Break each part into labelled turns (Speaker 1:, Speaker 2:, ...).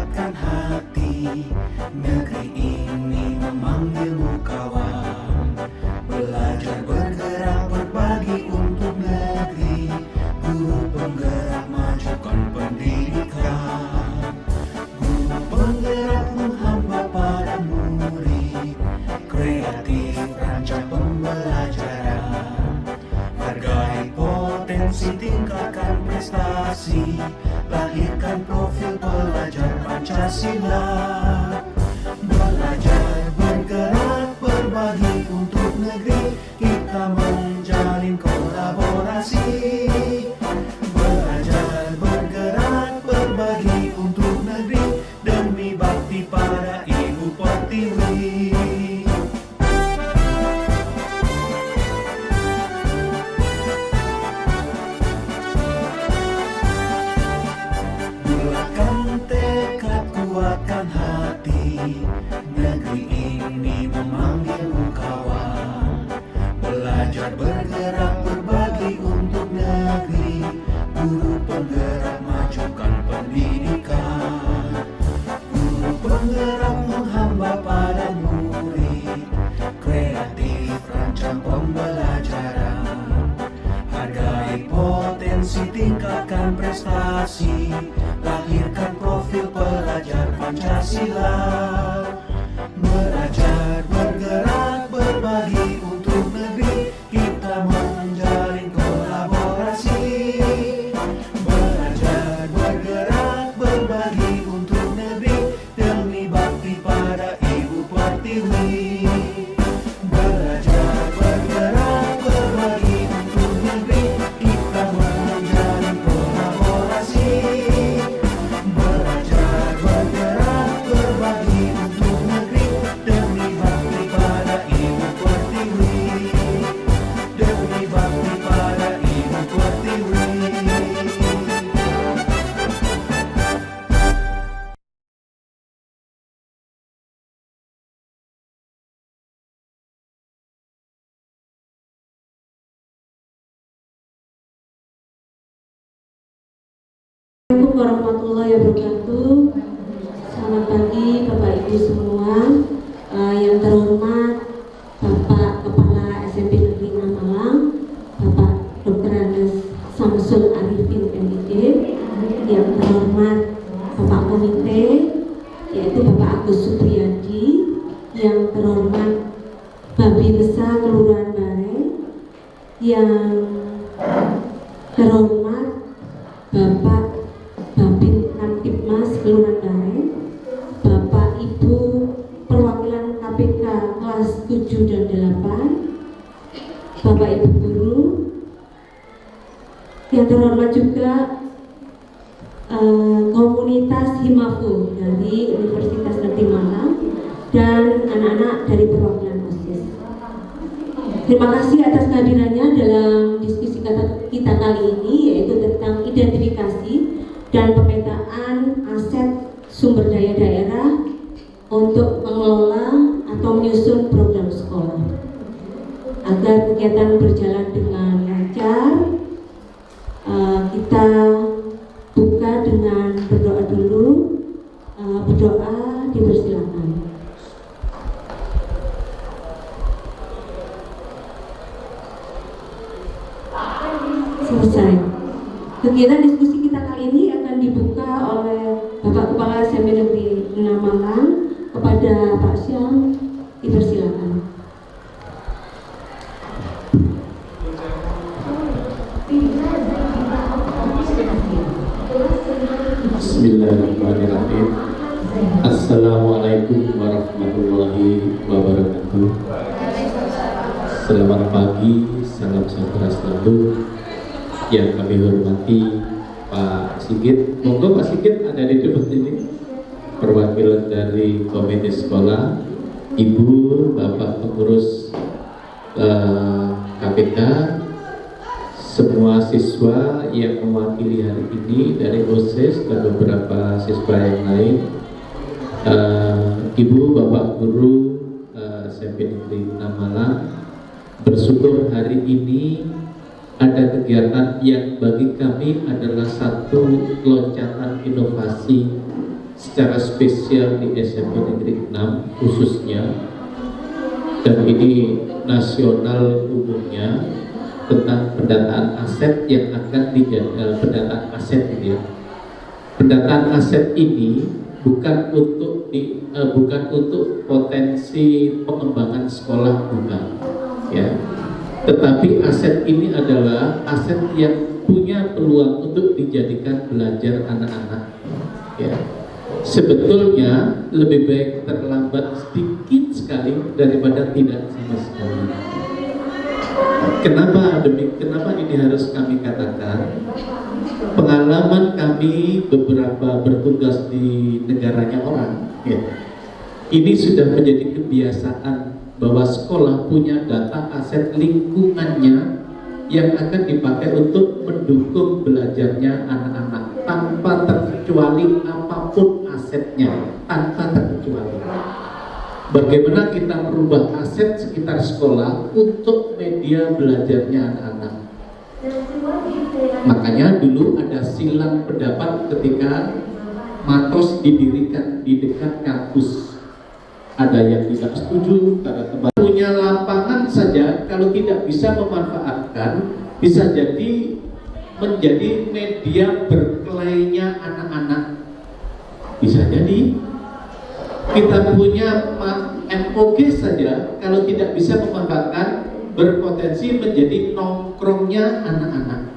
Speaker 1: kuatkan hati. Negeri ini memanggilmu kawan. Belajar bergerak berbagi untuk negeri. Guru penggerak majukan pendidikan. Guru penggerak menghamba pada murid. Kreatif rancang pembelajaran. Hargai potensi, tingkatkan prestasi. Lahirkan profil pelajar Pancasila. Belajar bergerak berbagi untuk negeri. Kita menjalin kolaborasi. Belajar bergerak berbagi untuk negeri. Demi bakti pada Ibu Pertiwi. Kuatkan hati, negeri ini memanggilmu kawan. Belajar bergerak berbagi untuk negeri. Guru penggerak majukan pendidikan. Guru penggerak menghamba pada murid. Kreatif rancang pembelajaran. Hargai potensi, tingkatkan prestasi. Lahirkan profil pelajar Pancasila. Belajar bergerak berbagi untuk negeri. Kita menjalin kolaborasi. Belajar bergerak berbagi untuk negeri. Demi bakti pada Ibu Pertiwi. Belajar bergerak berbagi untuk negeri. Kita menjalin kolaborasi. Belajar bergerak berbagi untuk negeri. Demi bakti pada Ibu Pertiwi. Demi bakti pada Ibu Pertiwi.
Speaker 2: Assalamualaikum warahmatullahi wabarakatuh. Selamat pagi Bapak Ibu semua. Yang terhormat Bapak Kepala SMP Negeri 6 Malang, Bapak Dr. Andes Samsul Arifin MID. Yang terhormat Bapak Komite, yaitu Bapak Agus Supriyadi. Yang terhormat Babinsa Kelurahan Bare. Yang terhormat Bapak Babin Kamtibmas Kelurahan Bare, Bapak Ibu perwakilan KPK kelas 7 dan 8, Bapak Ibu guru, yang terhormat juga komunitas Himafu dari Universitas Negeri Malang dan anak-anak dari perwakilan OSIS. Terima kasih atas kehadirannya dalam diskusi kita kali ini, yaitu tentang identifikasi dan pemetaan aset sumber daya daerah untuk mengelola atau menyusun program sekolah. Agar kegiatan berjalan dengan lancar, kita buka dengan berdoa dulu. Berdoa dipersilakan. Selesai. Kegiatan diskusi kita kali ini akan dibuka oleh Bapak Kepala SMP Negeri 6 Malang. Kepada Pak Syam, dipersilakan.
Speaker 3: Bismillahirrahmanirrahim. Assalamualaikum warahmatullahi wabarakatuh. Selamat pagi, salam sejahtera selalu. Yang kami hormati Pak Sigit, monggo Pak Sigit ada di depan ini, perwakilan dari komite sekolah, Ibu, Bapak pengurus KPK, semua siswa yang mewakili hari ini dari OSIS dan beberapa siswa yang lain, Ibu, Bapak guru SMP Negeri 6 Malang, bersyukur hari ini ada kegiatan yang bagi kami adalah satu loncatan inovasi secara spesial di SMP Negeri 6 khususnya, dan ini nasional umumnya, tentang pendataan aset yang akan pendataan aset ini ya. Pendataan aset ini bukan untuk potensi pengembangan sekolah, bukan ya, tetapi aset ini adalah aset yang punya peluang untuk dijadikan belajar anak-anak ya. Sebetulnya lebih baik terlambat sedikit sekali daripada tidak sama sekali. Kenapa ini harus kami katakan? Pengalaman kami beberapa bertugas di negaranya orang ya, ini sudah menjadi kebiasaan bahwa sekolah punya data aset lingkungannya yang akan dipakai untuk mendukung belajarnya anak-anak tanpa terkecuali apapun asetnya, tanpa terkecuali. Bagaimana kita merubah aset sekitar sekolah untuk media belajarnya anak-anak. Makanya dulu ada silang pendapat ketika Matos didirikan di dekat kampus. Ada yang tidak setuju karena tempat punya lapangan saja kalau tidak bisa memanfaatkan, bisa jadi menjadi media berkelainya anak-anak. Bisa jadi kita punya MOG saja kalau tidak bisa memanfaatkan, berpotensi menjadi nongkrongnya anak-anak.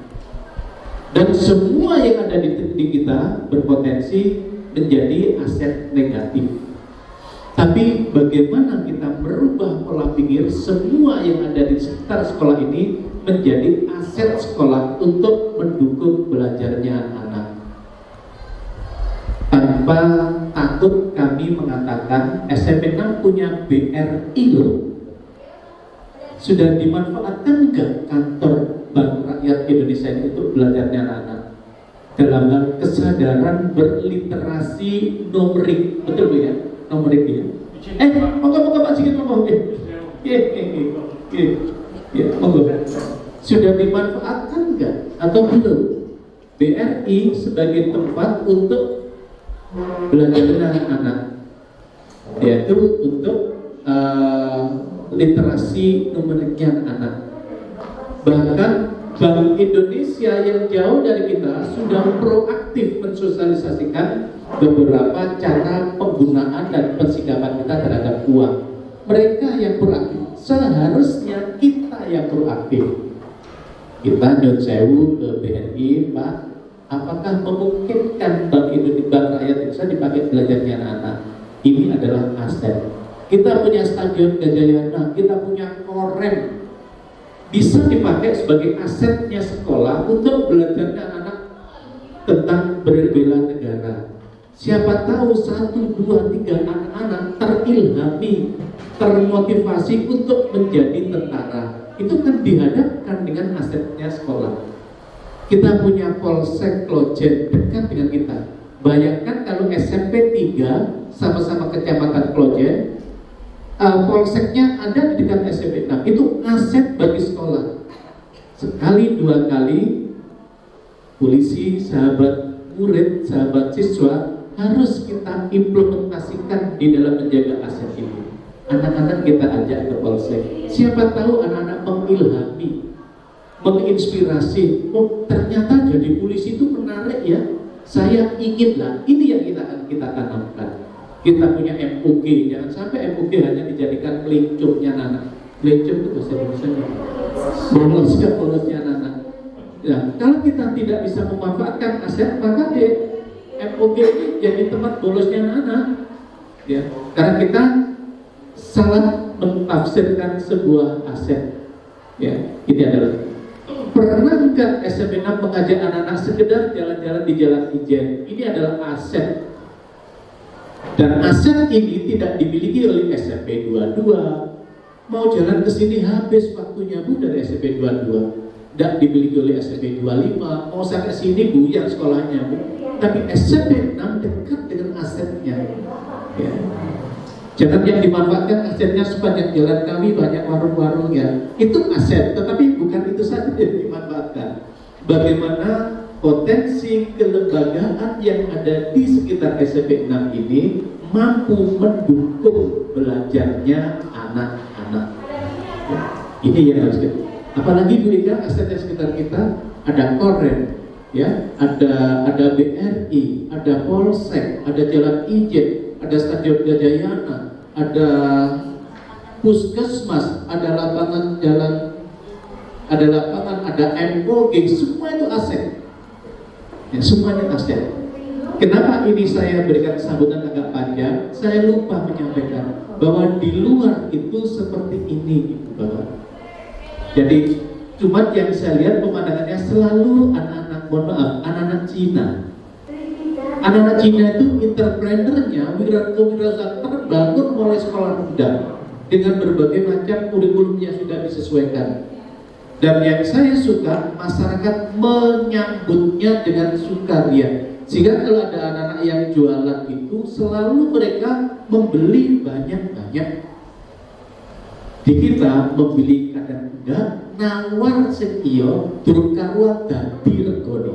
Speaker 3: Dan semua yang ada di kita berpotensi menjadi aset negatif. Tapi bagaimana kita merubah pola pikir semua yang ada di sekitar sekolah ini menjadi aset sekolah untuk mendukung belajarnya anak. Tanpa takut kami mengatakan SMP 6 punya BRI loh. Sudah dimanfaatkan enggak kantor Bank Rakyat Indonesia ini untuk belajarnya anak-anak dalam hal kesadaran berliterasi numerik, betul Bu ya? Numerik ya. Moga Pak Sigit ngomong. Monggo. Sudah dimanfaatkan enggak atau belum BRI sebagai tempat untuk belajarnya anak-anak, yaitu untuk literasi numeriknya anak. Bahkan Bank Indonesia yang jauh dari kita sudah proaktif mensosialisasikan beberapa cara penggunaan dan persikapan kita terhadap uang. Mereka yang proaktif, seharusnya kita yang proaktif. Kita nyun sewu ke BRI, Pak, apakah memungkinkan Bank Rakyat Indonesia dipakai belajarnya anak-anak? Ini adalah aset. Kita punya Stadion Gajayana, kita punya Korem, bisa dipakai sebagai asetnya sekolah untuk belajarnya anak-anak tentang berbela negara. Siapa tahu 1, 2, 3 anak-anak terilhami, termotivasi untuk menjadi tentara. Itu kan dihadapkan dengan asetnya sekolah. Kita punya Polsek Klojen dekat dengan kita. Bayangkan kalau SMP 3 sama-sama Kecamatan Klojen, polseknya ada di dekat SMP 6, itu aset bagi sekolah. Sekali 2 kali polisi, sahabat murid, sahabat siswa harus kita implementasikan di dalam menjaga aset ini. Anak-anak kita ajak ke polsek. Siapa tahu anak-anak mengilhami, menginspirasi. Oh, ternyata jadi polisi itu menarik ya. Saya inginlah. Ini yang kita tanamkan. Kita punya MOG, jangan sampai MOG hanya dijadikan melincungnya anak. Melincung itu bahasa Indonesia. Bolosnya anak. Ya, kalau kita tidak bisa memanfaatkan aset, maka MOG ini jadi tempat bolosnya anak. Ya, karena kita salah mentafsirkan sebuah aset. Ya, ini adalah. Pernah enggak SMP 6 mengajak anak-anak sekedar jalan-jalan di Jalan Ijen? Ini adalah aset. Dan aset ini tidak dimiliki oleh SMP 22. Mau jalan ke sini habis waktunya Bu dari SMP 22. Tidak dimiliki oleh SMP 25. Mau sampai sini Bu yang sekolahnya Bu. Tapi SMP 6 dekat dengan asetnya. Ya. Jangan yang dimanfaatkan asetnya sepanjang jalan kami banyak warung-warung ya. Itu aset, tetapi bukan itu saja yang dimanfaatkan. Bagaimana potensi kelembagaan yang ada di sekitar SMP 6 ini mampu mendukung belajarnya anak-anak. Ya, ini yang harus kita. Apalagi Bu Ika, aset di sekitar kita ada Korem, ya, ada BRI, ada Polsek, ada Jalan Ijen, ada Stadion Gajayana, ada Puskesmas, ada lapangan jalan, ada MOG, semua itu aset. Ya, semuanya aset. Kenapa ini saya berikan sambutan agak panjang? Saya lupa menyampaikan bahwa di luar itu seperti ini, Bapak. Jadi cuma yang saya lihat pemandangannya selalu anak-anak, mohon maaf, anak-anak Cina. Anak-anak Cina itu entrepreneurnya, wirausaha terbangun mulai sekolah muda dengan berbagai macam kurikulum yang sudah disesuaikan. Dan yang saya suka, masyarakat menyambutnya dengan sukaria. Sehingga kalau ada anak-anak yang jualan itu, selalu mereka membeli banyak-banyak. Di kita membeli kadang enggak, nawar sekiyo, durung karuan dadi regone.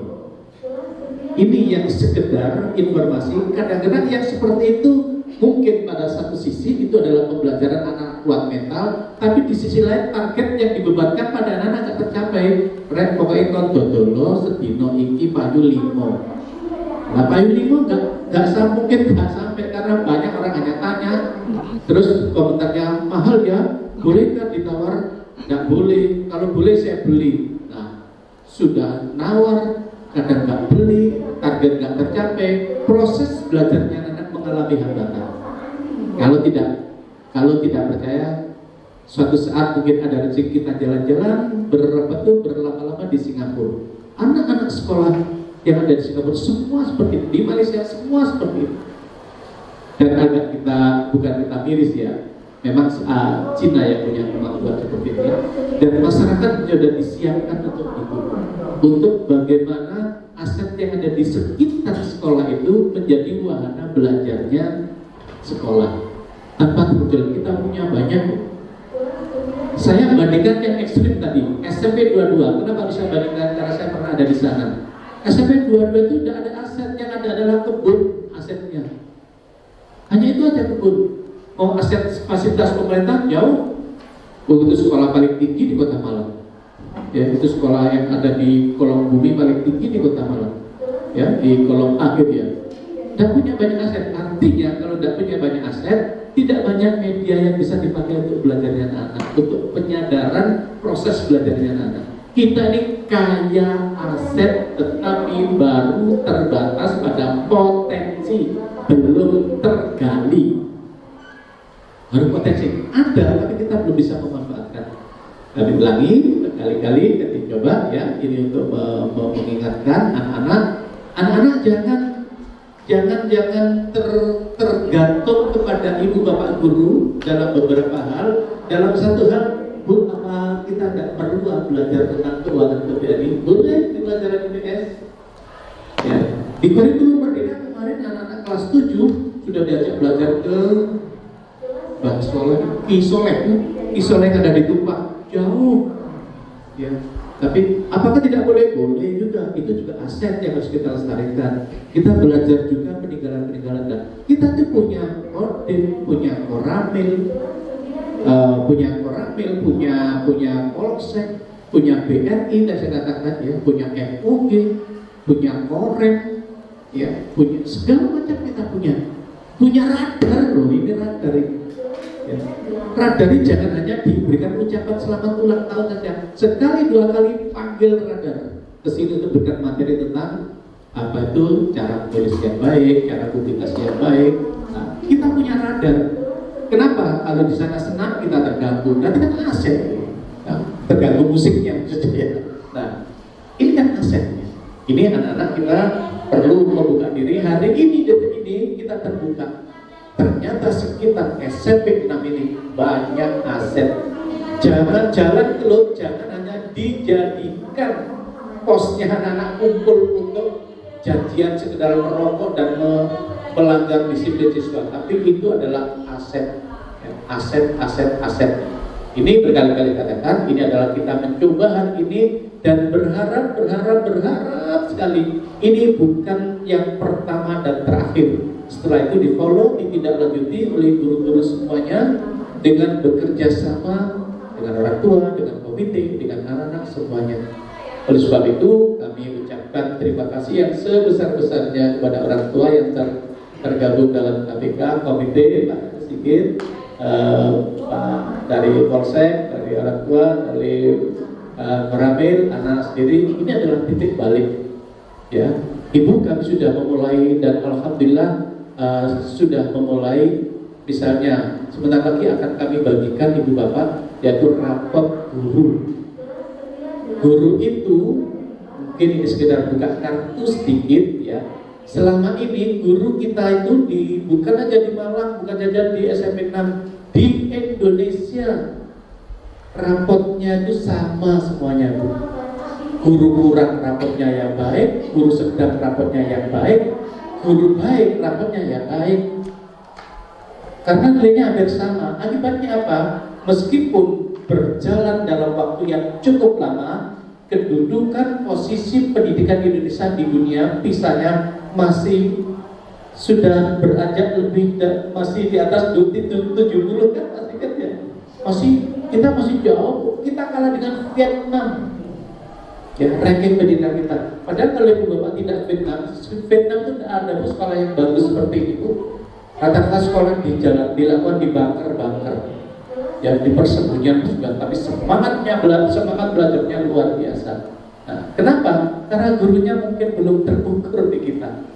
Speaker 3: Ini yang sekedar informasi. Kadang-kadang yang seperti itu mungkin pada satu sisi itu adalah pembelajaran anak kuat mental, tapi di sisi lain target yang dibebankan pada anak-anak tidak tercapai. Rek pokoknya kon dodolo sedino iki payu 5. Nah payu 5 nggak mungkin nggak sampai karena banyak orang hanya tanya, terus komentarnya mahal ya, bolehkah ditawar? Nggak boleh, kalau boleh saya beli. Nah sudah nawar, kadang nggak beli, target nggak tercapai, proses belajarnya anak mengalami hambatan. Kalau tidak percaya, suatu saat mungkin ada rezeki kita jalan-jalan berlama-lama di Singapura. Anak-anak sekolah yang ada di Singapura semua seperti itu, di Malaysia semua seperti itu. Dan agak bukan kita miris ya, memang Cina yang punya kemampuan seperti itu. Dan masyarakat sudah disiapkan untuk itu, untuk bagaimana aset yang ada di sekitar sekolah itu menjadi wahana belajarnya sekolah. Tanpa kebetulan kita punya banyak. Saya bandingkan yang ekstrim tadi, SMP 22. Kenapa bisa bandingkan? Karena saya pernah ada di sana. SMP 22 itu tidak ada aset, yang ada adalah kebun asetnya. Hanya itu aja kebun. Mau aset fasilitas pemerintah jauh. Begitu sekolah paling tinggi di Kota Malang. Ya, itu sekolah yang ada di kolong bumi paling tinggi di Kota Malang. Ya, di kolom akhir ya. Dan punya banyak aset. Artinya kalau tidak punya banyak aset, tidak banyak media yang bisa dipakai untuk belajarnya anak-anak, untuk penyadaran proses belajarnya anak-anak. Kita ini kaya aset, tetapi baru terbatas pada potensi, belum tergali. Baru potensi ada, tapi kita belum bisa memanfaatkan. Kami ulangi berkali-kali, ketika coba ya, ini untuk mengingatkan anak-anak jangan tergantung kepada ibu bapak guru dalam beberapa hal. Dalam satu hal, Bu, apa kita tidak perlu belajar tentang keuangan BRI? Boleh di pelajaran IPS. Ya. Di kurikulum Merdeka kemarin anak-anak kelas 7 sudah diajak belajar ke Isoleh ada di Tumpah, jauh. Ya. Tapi apakah tidak boleh? Boleh juga. Itu juga aset yang harus kita lestarikan. Kita belajar juga peninggalan-peninggalan. Dan kita tuh punya Kodim, punya Koramil, punya Polsek, punya BRI, dan saya katakan ya, punya MOG, punya Korem, ya, punya segala macam kita punya radar loh. Ini radar ini. Ya. Radar ini jangan hanya diberikan ucapan selamat ulang tahun saja. Sekali dua kali panggil radar ke sini untuk berikan materi tentang apa itu cara menulis yang baik, cara publikasi yang baik. Nah, kita punya radar. Kenapa? Kalau di sana senang kita terganggu. Nanti kan aset. Nah, terganggu musiknya maksudnya. Nah, ini kan asetnya. Ini anak-anak kita perlu membuka diri. Hari ini, detik ini kita terbuka. Ternyata sekitar SMP 6 ini banyak aset. Jangan jalan keluar, jangan hanya dijadikan posnya anak-anak kumpul untuk janjian sekedar merokok dan melanggar disiplin siswa. Tapi itu adalah aset. Aset. Ini berkali-kali katakan, ini adalah kita mencoba hari ini dan berharap sekali ini bukan yang pertama dan terakhir. Setelah itu di follow, ditindaklanjuti oleh guru-guru semuanya dengan bekerja sama dengan orang tua, dengan komite, dengan anak-anak semuanya. Oleh sebab itu kami ucapkan terima kasih yang sebesar-besarnya kepada orang tua yang tergabung dalam KPK, komite, Pak Sigit, Pak dari Polsek, dari orang tua, dari Meramil, anak sendiri. Ini adalah titik balik. Ya, Ibu kami sudah memulai dan alhamdulillah sudah memulai. Misalnya sebentar lagi akan kami bagikan Ibu Bapak yaitu rapot guru. Guru itu mungkin ini sekedar buka kartu sedikit ya. Selama ini guru kita itu bukan aja di Malang, bukan aja di SMP 6, di Indonesia rapotnya itu sama semuanya, Bu. Guru kurang rapotnya yang baik, guru sedang rapotnya yang baik, guru baik rapotnya yang baik. Karena nilainya hampir sama. Akibatnya apa? Meskipun berjalan dalam waktu yang cukup lama, kedudukan posisi pendidikan Indonesia di dunia misalnya masih sudah beranjak lebih masih di atas 70 kan pasti kan ya. Kita masih jauh, kita kalah dengan Vietnam. Ya, ranking pendidikan kita. Padahal kalau Ibu Bapak tidak Vietnam itu tidak ada sekolah yang bagus seperti itu. Rata-rata sekolah di jalan dilakukan di bunker-bunker. Ya, di persembunyian juga, tapi semangat belajarnya luar biasa. Nah, kenapa? Karena gurunya mungkin belum terukur di kita.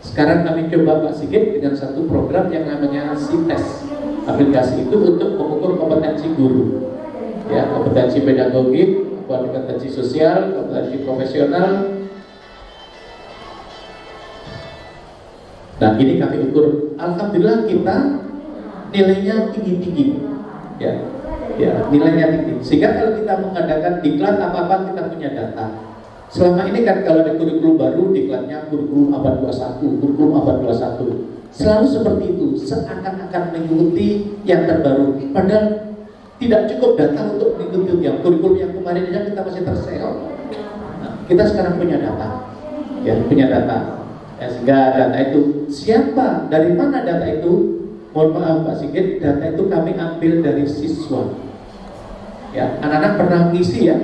Speaker 3: Sekarang kami coba Pak Sigit dengan satu program yang namanya SITES. Aplikasi itu untuk mengukur kompetensi guru. Ya, kompetensi pedagogik, kompetensi sosial, kompetensi profesional. Nah, ini kami ukur. Alhamdulillah kita nilainya tinggi-tinggi. Ya, nilainya tinggi. Sehingga kalau kita mengadakan diklat apa-apa kita punya data. Selama ini kan kalau ada kurikulum baru diklatnya kurikulum abad 21, kurikulum abad 21. Selalu seperti itu, seakan-akan mengikuti yang terbaru. Padahal tidak cukup data untuk mengikuti yang kurikulum yang kemarin aja kita masih terseok. Nah, kita sekarang punya data. Ya, punya data. Ya, sehingga data itu siapa? Dari mana data itu? Mohon maaf Pak Sigit, data itu kami ambil dari siswa. Ya, anak-anak pernah ngisi ya.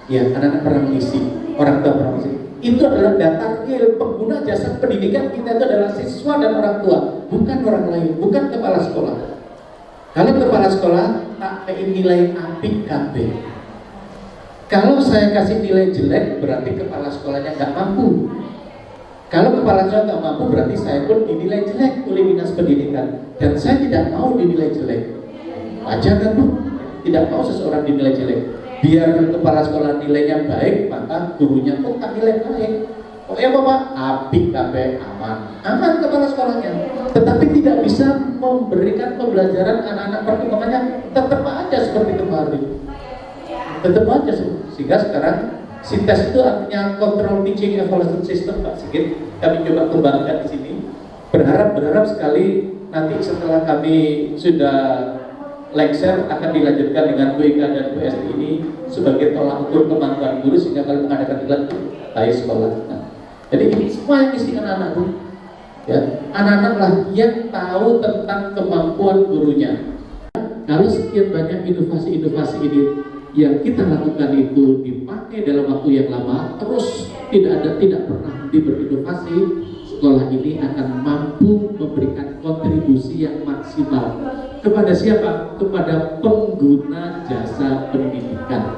Speaker 3: Ya, anak-anak pernah ngisi, orang tua pernah ngisi. Itu adalah data real pengguna jasa pendidikan kita itu adalah siswa dan orang tua, bukan orang lain, bukan kepala sekolah. Kalau kepala sekolah tak nilai APKB. Kalau saya kasih nilai jelek berarti kepala sekolahnya nggak mampu. Kalau kepala sekolah nggak mampu berarti saya pun dinilai jelek oleh dinas pendidikan. Dan saya tidak mau dinilai jelek. Wajar kan Bu? Tidak mau seseorang dinilai jelek. Biar kepala sekolah nilainya baik, maka gurunya pun tak nilai baik. Oh ya Bapak, APKB aman kepala sekolahnya. Tetapi tidak bisa memberikan pembelajaran anak-anak perkembangannya tetap aja seperti kemarin. Tetap aja sehingga sekarang SITES itu artinya Control Teaching Evaluation System Pak Sigit. Kami coba kembangkan di sini. Berharap sekali nanti setelah kami sudah lengser akan dilanjutkan dengan WK dan WSD ini sebagai tolak ukur kemampuan guru sehingga kalau mengadakan iklan baik sekolah. Nah, jadi ini semua yang isi anak-anak Bu. Ya, anak-anak lah yang tahu tentang kemampuan gurunya. Kalau sekian banyak inovasi-inovasi ini yang kita lakukan itu dipakai dalam waktu yang lama, terus tidak pernah berinovasi, sekolah ini akan mampu memberikan kontribusi yang maksimal. Kepada siapa? Kepada pengguna jasa pendidikan.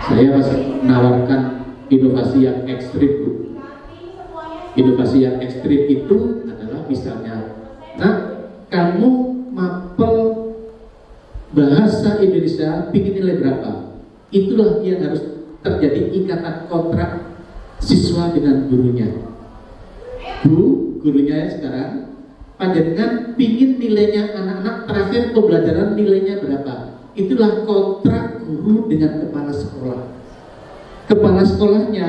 Speaker 3: Saya masih menawarkan inovasi yang ekstrim, Bu. Inovasi yang ekstrim itu adalah misalnya, kamu mapel bahasa Indonesia pingin nilai berapa? Itulah yang harus terjadi ikatan kontrak siswa dengan gurunya. Bu, gurunya sekarang panjenengan pingin nilainya anak-anak terakhir pembelajaran nilainya berapa? Itulah kontrak guru dengan kepala sekolah. Kepala sekolahnya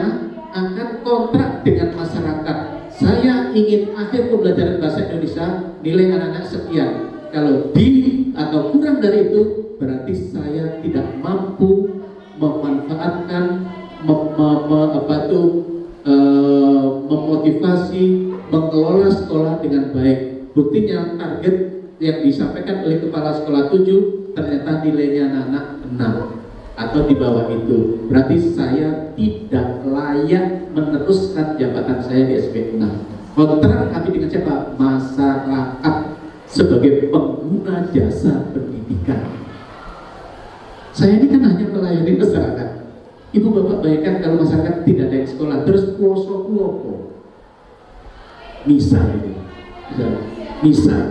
Speaker 3: akan kontrak dengan masyarakat. Saya ingin akhir pembelajaran bahasa Indonesia nilai anak-anak sekian. Kalau di atau kurang dari itu berarti saya tidak mampu memanfaatkan memanfaatkan, memotivasi, mengelola sekolah dengan baik. Buktinya target yang disampaikan oleh kepala sekolah 7 ternyata nilainya anak-anak 6 atau di bawah itu. Berarti saya tidak layak meneruskan jabatan saya di SMP 6. Kontrak kami dengan siapa? Masyarakat sebagai pengguna jasa pendidikan. Saya ini kan hanya melayani masyarakat. Ibu bapak bayangkan kalau masyarakat tidak ada yang sekolah, terus kuoso. Misal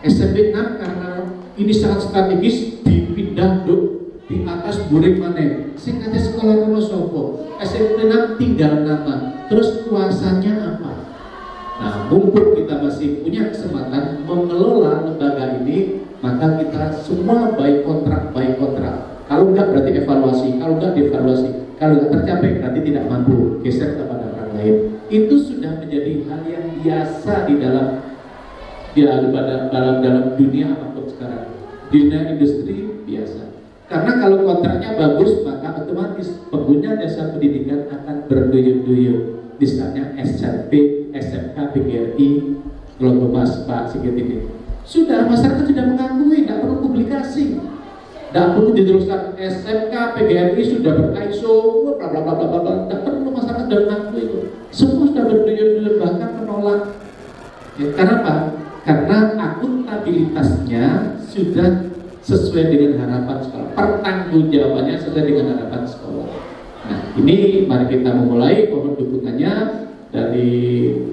Speaker 3: SMP 6 karena ini sangat strategis dipindah di atas Burik Maneh. Singkatnya sekolah nomor sopo. SMP 6 tinggal nama. Terus kuasanya apa? Nah, mumpung kita masih punya kesempatan mengelola lembaga ini, maka kita semua baik kontrak. Kalau enggak berarti evaluasi, kalau enggak dievaluasi. Kalau enggak tercapai berarti tidak mampu, geser kepada orang lain. Itu sudah menjadi hal yang biasa di dalam dunia apapun sekarang. Dunia industri biasa. Karena kalau kontraknya bagus, maka otomatis pengguna jasa pendidikan akan berduyun-duyun. Misalnya SMP, SMK, PGRI, kelompok Mas Pak Sigit ini. Sudah, masyarakat sudah mengakui, tidak perlu publikasi. Tidak perlu diteruskan SMK, PGRI sudah ber-ISO, bla bla bla bla bla. Tidak perlu, masyarakat sudah mengakui itu. Semua sudah berduyun-duyun, bahkan menolak. Ya, karena apa? Karena akuntabilitasnya sudah sesuai dengan harapan sekolah. Pertanggungjawabannya sesuai dengan harapan sekolah. Nah, ini mari kita memulai, mohon dukungannya dari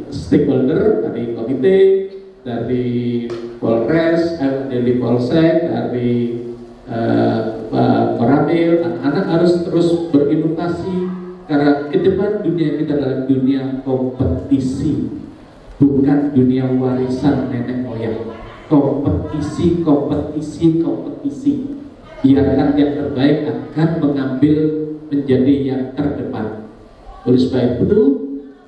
Speaker 3: stakeholder, dari komite, dari Polres, dari Polsek, dari Koramil. Anak-anak harus terus berinovasi karena ke depan dunia kita adalah dunia kompetisi, bukan dunia warisan nenek moyang. Kompetisi. Biarkan yang terbaik akan mengambil menjadi yang terdepan. Oleh sebab itu,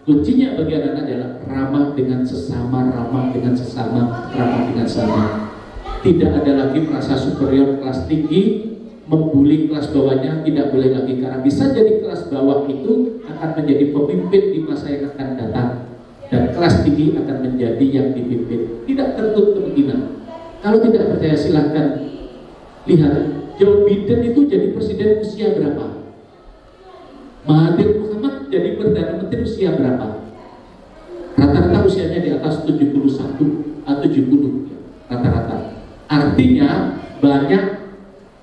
Speaker 3: kuncinya bagi anak-anak adalah ramah dengan sesama. Tidak ada lagi merasa superior kelas tinggi, membuli kelas bawahnya, tidak boleh lagi, karena bisa jadi kelas bawah itu akan menjadi pemimpin di masa yang akan datang, dan kelas tinggi akan menjadi yang dipimpin. Tidak tertutup kemungkinan. Kalau tidak percaya silahkan lihat Joe Biden itu jadi presiden usia berapa? Mahathir Muhammad jadi Perdana Menteri usia berapa? Rata-rata usianya di atas 71 atau 70 rata-rata. Artinya banyak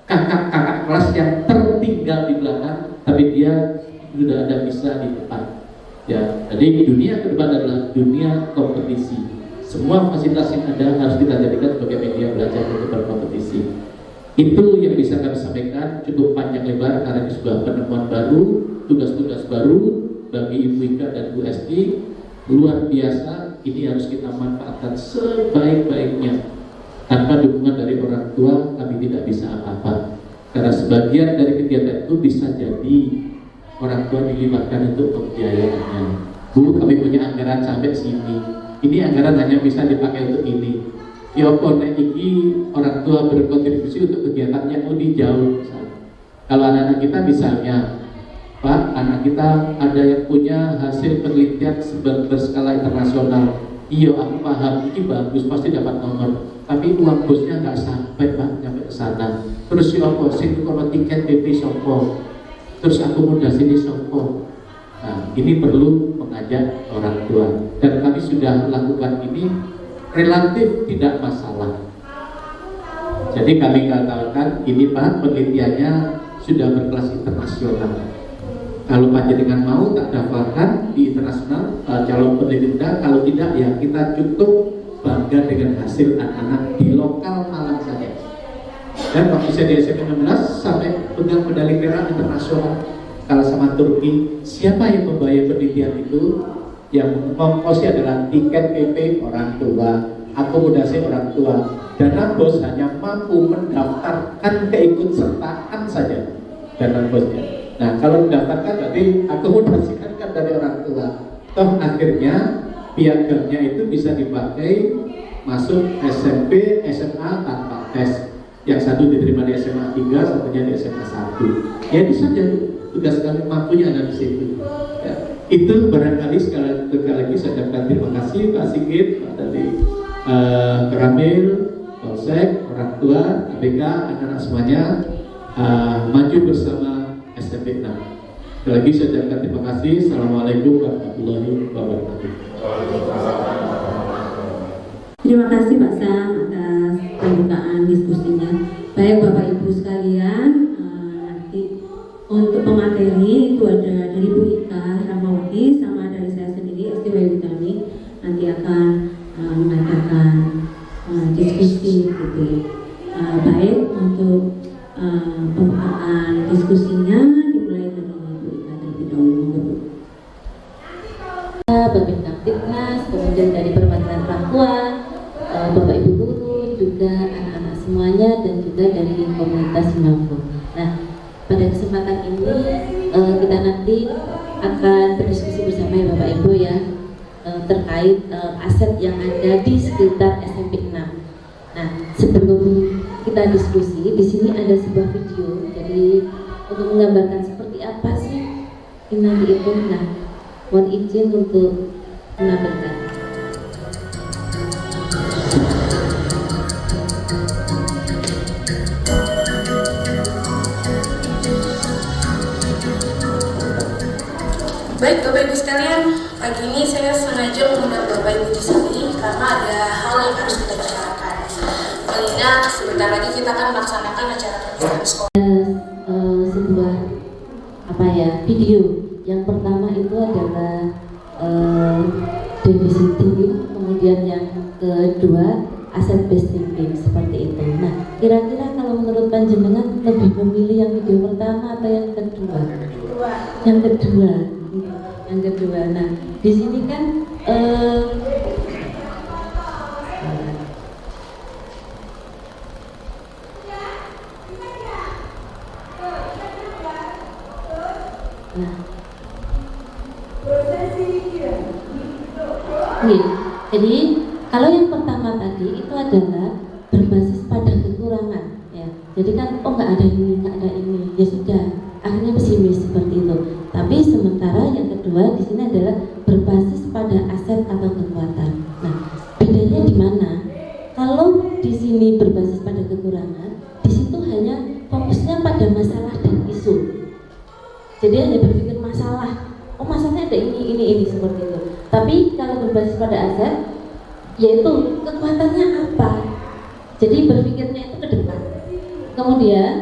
Speaker 3: kakak-kakak kelas yang tertinggal di belakang, tapi dia sudah ada bisa di depan. Ya, jadi dunia ke depan adalah dunia kompetisi. Semua fasilitas yang ada harus kita jadikan sebagai media belajar untuk berkompetisi. Itu yang bisa kami sampaikan, cukup panjang lebar karena ini sebuah penemuan baru, tugas-tugas baru bagi Ibu Ika dan Bu Esti, luar biasa. Ini harus kita manfaatkan sebaik-baiknya. Tanpa dukungan dari orang tua kami tidak bisa apa-apa. Karena sebagian dari kegiatan itu bisa jadi orang tua dilibatkan untuk pembiayaannya. Bu, kami punya anggaran sampai sini. Ini anggaran hanya bisa dipakai untuk ini. Ya pokoknya ini orang tua berkontribusi untuk kegiatannya lebih jauh. Kalau anak-anak kita misalnya, Pak, anak kita ada yang punya hasil penelitian berskala internasional. Iya, aku paham, ini bagus, pasti dapat nomor. Tapi uang bosnya nggak sampai, Pak, sampai ke sana. Terus si opo, sing kalau tiket PP sopo, terus akomodasi di sopo. Nah, ini perlu mengajak orang tua. Dan kami sudah lakukan ini relatif tidak masalah. Jadi kami katakan ini Pak, penelitiannya sudah berkelas internasional. Kalau panjenengan mau tak daftarkan di internasional calon peneliti, kalau tidak ya kita cukup bangga dengan hasil anak-anak di lokal Malang saja. Dan waktu saya di SMP 16 sampai pegang medali perak internasional kalah sama Turki. Siapa yang membayar penelitian itu? Yang mengongkosi adalah tiket PP orang tua, akomodasi orang tua. Dana bos hanya mampu mendaftarkan keikutsertaan saja dana bosnya. Nah, kalau mendaftarkan berarti akomodasikan kan dari orang tua. Toh akhirnya piagamnya itu bisa dipakai masuk SMP, SMA tanpa tes. Yang satu diterima di SMA 3, satunya di SMA 1. Ya bisa saja. tugas kami mampunya ada di situ. Ya, itu barangkali sekali lagi saya ucapkan terima kasih Pak Sigit, Pak tadi Keramil, Polsek, orang tua, ABK, anak-anak semuanya maju bersama SMP 6. Sekali lagi saya ucapkan terima kasih. Assalamualaikum warahmatullahi wabarakatuh.
Speaker 2: Terima kasih Pak Sam atas pembukaan diskusinya. Baik Bapak Ibu sekalian, nanti untuk pemateri itu ada dari Bu Ika Rahmawati sama dari saya sendiri Estiwa Yudani, nanti akan mengadakan diskusi gitu. Baik untuk pembukaan diskusinya dimulai dari Bu Ika terlebih dahulu.
Speaker 4: Bapak Kaptipnas, kemudian dari perwakilan orang tua, Bapak Ibu guru, juga anak-anak semuanya, dan juga dari komunitas Himafo. Nah, pada kesempatan ini kita nanti akan berdiskusi bersama ya Bapak Ibu ya, terkait aset yang ada di sekitar SMP 6. Nah, sebelum kita diskusi, di sini ada sebuah video, jadi untuk menggambarkan seperti apa sih ini itu. Nah, mohon izin untuk menampilkan.
Speaker 5: Baik Bapak Ibu sekalian, pagi ini saya sengaja mengundang Bapak Ibu di sini karena ada hal yang harus kita bicarakan. Mengingat sebentar lagi kita akan melaksanakan acara perpisahan sekolah.
Speaker 4: Sebuah video. Yang pertama itu adalah defisit thinking, kemudian yang kedua asset based thinking, seperti itu. Nah, kira-kira kalau menurut panjenengan lebih memilih yang video pertama atau yang kedua? Yang kedua. Yang kedua. Nah, di sini kan jadi kalau yang pertama tadi itu adalah berbasis pada kekurangan, ya. Jadi kan nggak ada ini, ya sudah, akhirnya pesimis seperti itu. Tapi sementara yang kedua di sini adalah berbasis pada aset atau kekuatan. Nah, bedanya di mana? Kalau di sini berbasis pada kekurangan, di situ hanya fokusnya pada masalah dan isu. Jadi hanya berpikir masalah. Masalahnya ada ini seperti itu. Tapi kalau berbasis pada aset, yaitu kekuatannya apa. Jadi berpikirnya itu ke depan. Kemudian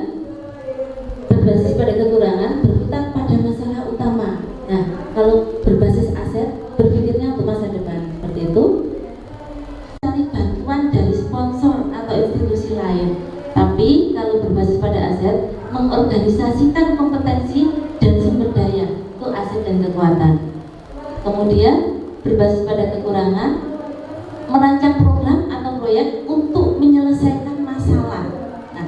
Speaker 4: berbasis pada kekurangan, berputar pada masalah utama. Nah, kalau berbasis aset, berpikirnya untuk masa depan. Seperti itu. Cari bantuan dari sponsor atau institusi lain. Tapi kalau berbasis pada aset, mengorganisasikan kompetensi dan sumber daya, itu aset dan kekuatan. Kemudian berbasis pada kekurangan, merancang program atau proyek untuk menyelesaikan masalah. Nah,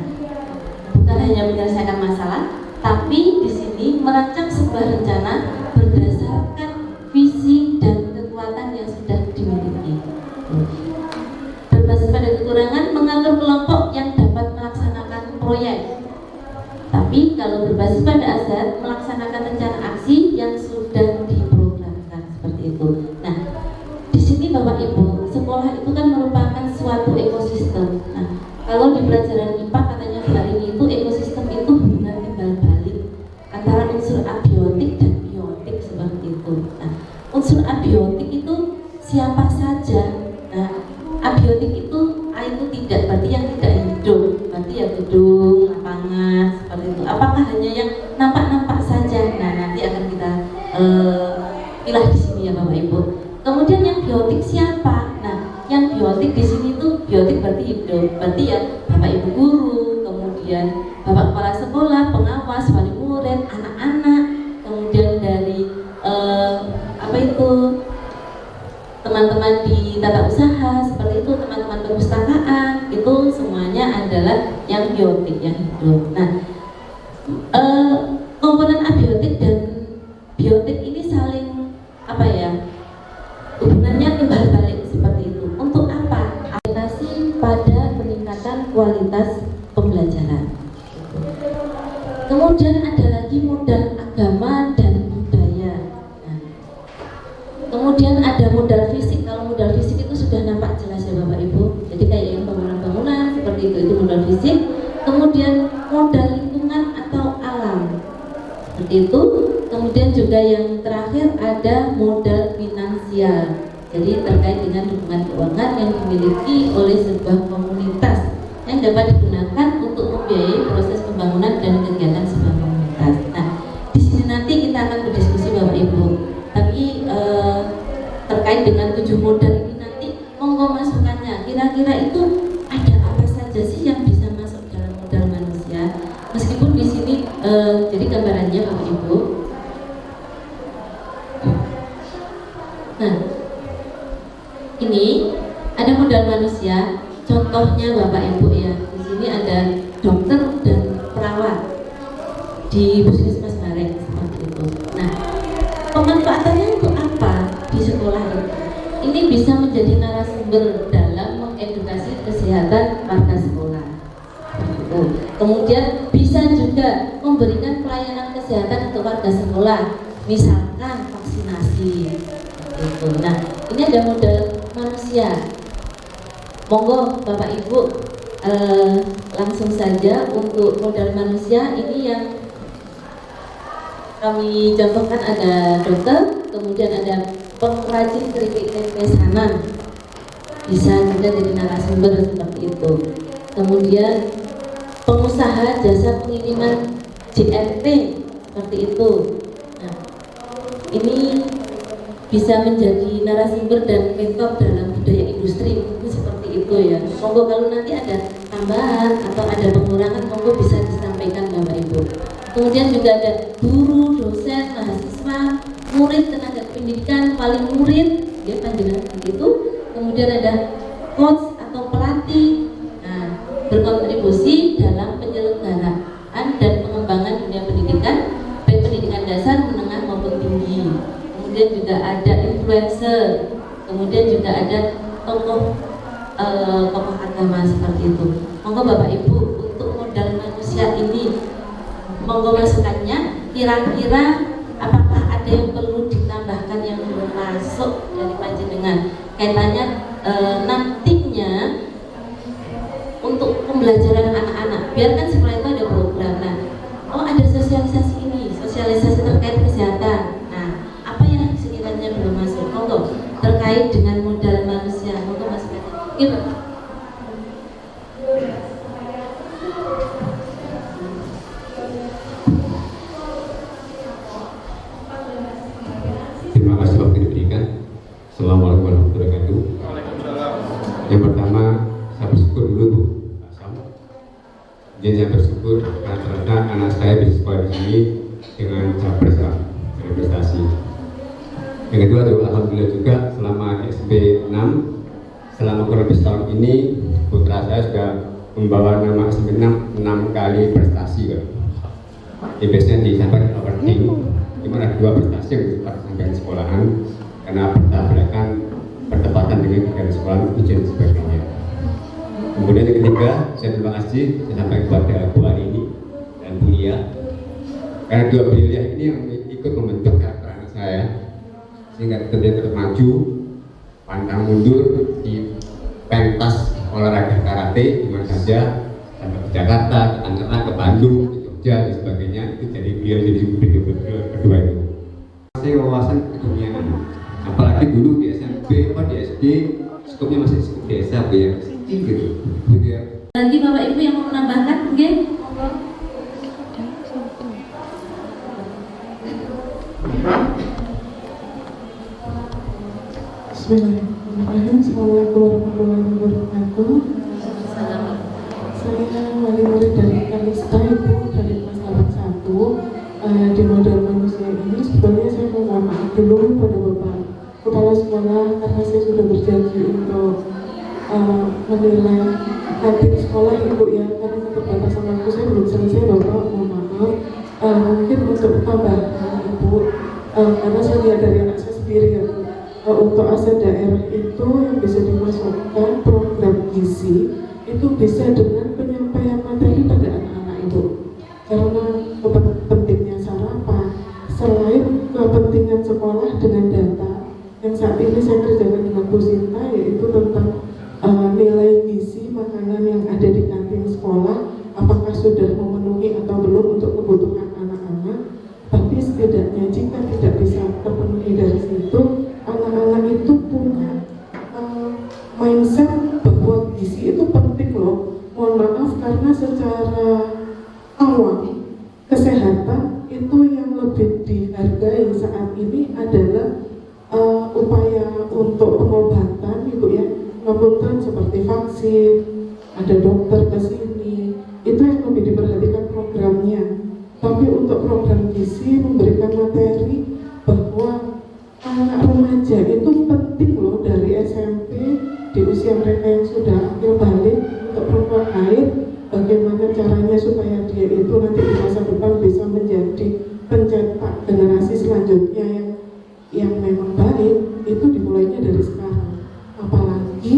Speaker 4: bukan hanya menyelesaikan masalah, tapi di sini merancang sebuah rencana berdasarkan visi dan kekuatan yang sudah dimiliki. Berbasis pada kekurangan, mengatur kelompok yang dapat melaksanakan proyek. Tapi kalau berbasis pada aset, melaksanakan rencana aksi yang sudah diprogramkan, seperti itu. Nah, di sini Bapak Ibu, sekolah itu kan merupakan suatu ekosistem. Nah, kalau di pelajaran IPA katanya hari ini itu ekosistem itu hubungan timbal balik antara unsur abiotik dan biotik, seperti itu. Nah, unsur abiotik itu siapa saja. Nah, abiotik itu itu tidak, berarti yang tidak hidup, berarti ya gedung, lapangan, seperti itu. Apakah hanya yang nampak-nampak saja? Nah, nanti akan kita pilah di sini ya Bapak Ibu. Kemudian yang biotik siapa? Nah, yang biotik di sini tuh biotik berarti hidup, berarti ya Bapak Ibu guru, kemudian Bapak kepala sekolah, pengawas, wali murid, anak-anak, kemudian dari teman-teman di tata usaha, seperti itu, teman-teman perpustakaan, itu semuanya adalah yang biotik, yang hidup. Nah, komponen abiotik dan biotik ini saling hubungannya timbal balik, seperti itu. Untuk apa? Adaptasi pada peningkatan kualitas pembelajaran. Kemudian ada lagi modal ada modal fisik. Kalau modal fisik itu sudah nampak jelas ya Bapak Ibu. Jadi kayak yang bangunan-bangunan seperti itu modal fisik. Kemudian modal lingkungan atau alam seperti itu. Kemudian juga yang terakhir ada modal finansial. Jadi terkait dengan dukungan keuangan yang dimiliki oleh sebuah komunitas yang dapat digunakan untuk membiayai proses pembangunan dan kegiatan sebuah komunitas. Nah, di sini nanti kita akan berdiskusi Bapak Ibu. Tapi terkait dengan 7 modal ini nanti monggo masukannya. Kira-kira itu ada apa saja sih yang bisa masuk dalam modal manusia? Meskipun di sini jadi gambarannya Bapak Ibu. Nah, ini ada modal manusia. Contohnya Bapak Ibu ya, di sini ada dokter dan perawat di Puskesmas Bareng seperti itu. Nah, pemanfaatannya untuk apa di sekolah ini? Ini bisa menjadi narasumber dalam mengedukasi kesehatan warga sekolah. Kemudian bisa juga memberikan pelayanan kesehatan untuk warga sekolah, misalkan vaksinasi. Nah, ini ada modal manusia. Monggo Bapak Ibu langsung saja untuk modal manusia ini yang kami contohkan ada dokter, kemudian ada pengrajin keripik tempe Sanan, bisa juga jadi narasumber seperti itu. Kemudian pengusaha jasa pengiriman JNT seperti itu. Nah, ini bisa menjadi narasumber dan mentor dalam budaya industri mungkin seperti itu ya. Monggo kalau nanti ada tambahan atau ada pengurangan monggo bisa disampaikan Bapak Ibu. Kemudian juga ada guru, dosen, mahasiswa, murid, tenaga pendidikan, wali murid, ya panjenengan itu. Kemudian ada coach atau pelatih, nah, berkontribusi dalam penyelenggaraan dan pengembangan dunia pendidikan, baik pendidikan dasar, menengah maupun tinggi. Kemudian juga ada influencer, kemudian juga ada tokoh agama seperti itu. Monggo Bapak Ibu untuk modal manusia ini, monggo masukannya. Kira-kira apakah ada yang perlu ditambahkan yang belum masuk dari panjenengan? Kaitannya nantinya untuk pembelajaran anak-anak. Biarkan sekolah itu ada program. Nah, oh ada sosialisasi ini, sosialisasi terkait kesehatan. Belum masuk, monggo terkait dengan modal manusia, monggo masukkan. Gitu.
Speaker 6: Terima kasih waktu diberikan. Assalamualaikum warahmatullahi wabarakatuh. Yang pertama, saya bersyukur dulu Bu Asam. Jadi saya bersyukur karena ternyata anak saya bisa sekolah di sini dengan capres dengan prestasi. Yang kedua juga alhamdulillah juga selama SMP 6 selama kurang lebih setahun ini putra saya sudah membawa nama SMP 6 kali prestasi kan. Biasanya disampaikan overting dimana 2 prestasi yang disampaikan sekolahan karena bertepatan dengan kegiatan sekolah ujian dan sebagainya. Kemudian yang ketiga saya terima kasih saya sampaikan kepada Bu Arini dan Bu Lia karena 2 beliau ini yang ikut membentuk karakter anak saya sehingga kemudian tetap maju, pantang mundur di pentas olahraga karate di mana saja, sampai ke Jakarta, ke Tangerang, ke Bandung, ke Jogja dan sebagainya. Itu jadi beliau jadi video kedua itu. Masih wawasan keduniaan, apalagi dulu di SMP atau di SD skupnya masih skup desa Bu ya, gitu.
Speaker 4: Lagi Bapak Ibu yang mau menambahkan mungkin?
Speaker 7: Bismillahirrahmanirrahim. Assalamualaikum warahmatullahi wabarakatuh. Saya wali murid dari Kalista Ibu dari kelas 1 di modal manusia ini. Sebetulnya saya mau mohon maaf dulu pada Bapak Kepala Sekolah karena saya sudah berjanji untuk menilai hadir sekolah Ibu ya, karena keterbatasan waktu saya belum selesai Bapak, mohon maaf. Mungkin untuk tambahan Ibu, karena saya lihat dari anak saya sendiri ya Bu. Untuk aset daerah itu yang bisa dimasukkan program gizi itu bisa dengan penyampaian materi pada anak-anak Ibu, karena pentingnya sarapan selain kepentingan sekolah dengan data yang saat ini saya sudah memenuhi atau belum untuk kebutuhan anak-anak. Tapi setidaknya jika tidak bisa terpenuhi dari situ, anak-anak itu punya mindset bahwa gizi itu penting loh. Mohon maaf karena secara awam kesehatan itu yang lebih dihargai saat ini adalah upaya untuk pengobatan, Ibu ya, maupun seperti vaksin, ada dokter ke sini, itu yang lebih diperhatikan programnya. Tapi untuk program gizi memberikan materi bahwa anak remaja itu penting loh, dari SMP di usia mereka yang sudah akhir balik untuk perempuan haid, bagaimana caranya supaya dia itu nanti di masa depan bisa menjadi pencetak generasi selanjutnya yang memang baik. Itu dimulainya dari sekarang. Apalagi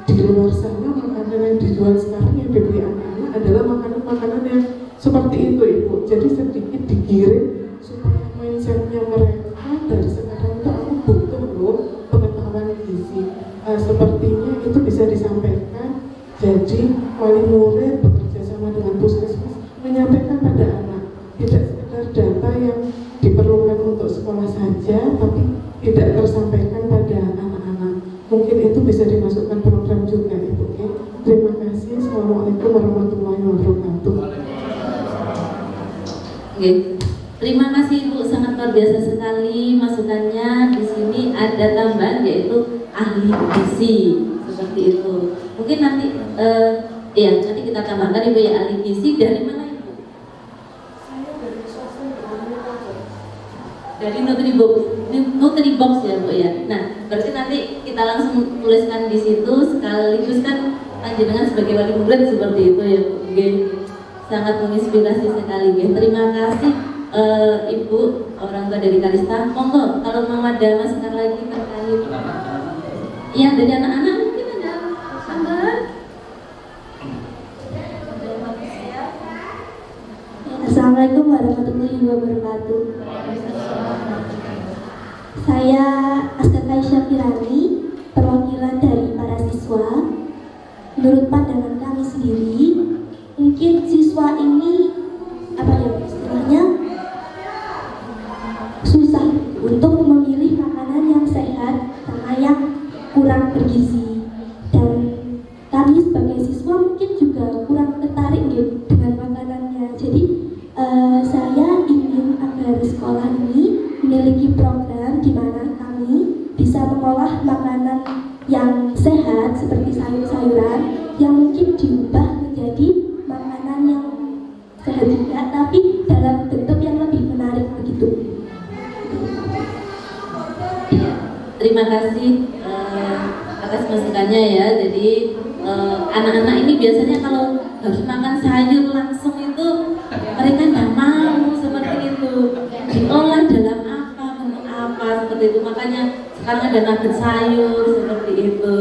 Speaker 7: di luar sana makanan yang dijual sekarang yang dibeli anak-anak adalah makanan-makanan yang seperti itu, Ibu. Jadi sedikit digiring supaya mindsetnya mereka dari sekarang itu aku butuh loh pengetahuan gizi. Sepertinya itu bisa disampaikan. Jadi wali murid bekerja sama dengan puskesmas menyampaikan pada anak, tidak sekedar data yang diperlukan untuk sekolah saja, tapi tidak tersampaikan pada anak-anak. Mungkin itu bisa dimasukkan program juga, Ibu. Ya. Terima kasih. Assalamualaikum warahmatullahi wabarakatuh.
Speaker 4: Oke. Terima kasih Ibu, sangat luar biasa sekali masukannya. Di sini ada tambahan yaitu ahli gizi seperti itu. Mungkin nanti nanti kita tambahkan Ibu ya, ahli gizi dari mana Ibu?
Speaker 7: Saya dari swasta.
Speaker 4: Dari Nutribox ya Bu ya. Nah, berarti nanti kita langsung tuliskan di situ, sekaligus kan panjenengan sebagai wali murid seperti itu ya Bu. Sangat menginspirasi sekali. Terima kasih Ibu, orang tua dari Kalista. Monggo kalau mau ada masukan lagi terkait dari anak-anak mungkin ada tambahan.
Speaker 8: Assalamualaikum warahmatullahi wabarakatuh. Saya Askaka Syafirani, perwakilan dari para siswa. Menurut pandangan kami sendiri, mungkin siswa ini istilahnya susah untuk memilih makanan yang sehat sama yang kurang bergizi, dan kami sebagai siswa mungkin juga kurang tertarik gitu dengan makanannya. Jadi saya ingin agar sekolah ini memiliki program di mana kami bisa mengolah makanan yang sehat seperti sayur-sayuran yang mungkin diubah menjadi makanan yang sehat juga, tapi dalam bentuk yang lebih menarik begitu.
Speaker 4: Terima kasih atas masukannya ya. Jadi anak-anak ini biasanya kalau harus makan sayur langsung itu mereka tidak mau seperti itu. Diolah dalam apa, menu apa seperti itu. Makanya sekarang ada nugget sayur seperti itu.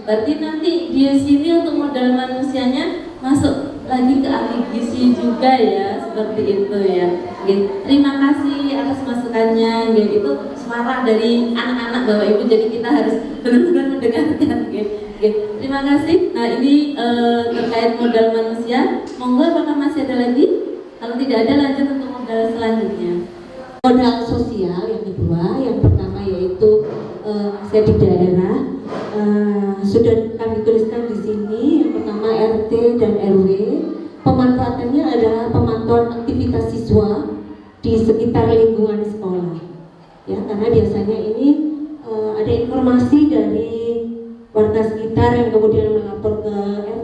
Speaker 4: Berarti nanti di sini untuk modal manusianya masuk lagi ke ahli gizi juga ya, seperti itu ya. Terima kasih atas masukannya. Itu suara dari anak-anak Bapak Ibu, jadi kita harus benar-benar mendengarkan. Terima kasih. Nah ini terkait modal manusia. Monggo apakah masih ada lagi? Kalau tidak ada, lanjut untuk modal selanjutnya.
Speaker 2: Modal sosial yang kedua, yang pertama yaitu saya di daerah sudah kami tuliskan di sini. Yang pertama RT dan RW. Pemanfaatannya adalah pemantauan aktivitas siswa di sekitar lingkungan sekolah. Ya, karena biasanya ini ada informasi dari warga sekitar yang kemudian melapor ke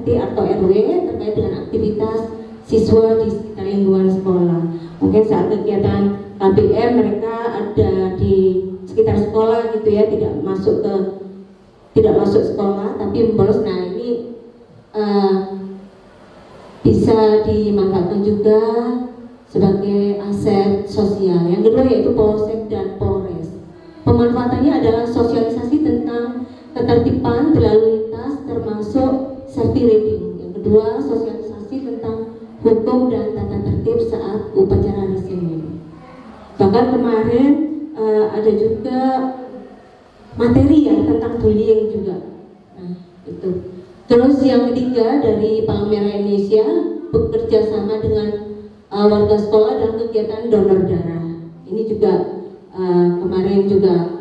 Speaker 2: RT atau RW terkait dengan aktivitas siswa di sekitar lingkungan sekolah. Mungkin saat kegiatan KBM mereka ada di sekitar sekolah gitu ya, tidak masuk sekolah tapi bolos. Nah ini bisa dimanfaatkan juga sebagai aset sosial. Yang kedua yaitu Polsek dan Polres. Pemanfaatannya adalah sosialisasi tentang ketertiban berlalu lintas termasuk safety riding. Yang kedua sosialisasi tentang hukum dan tata tertib saat upacara resmi. Bahkan kemarin ada juga materi ya tentang bullying juga. Nah itu. Terus yang ketiga dari Palang Merah Indonesia bekerja sama dengan warga sekolah dalam kegiatan donor darah. Ini juga kemarin juga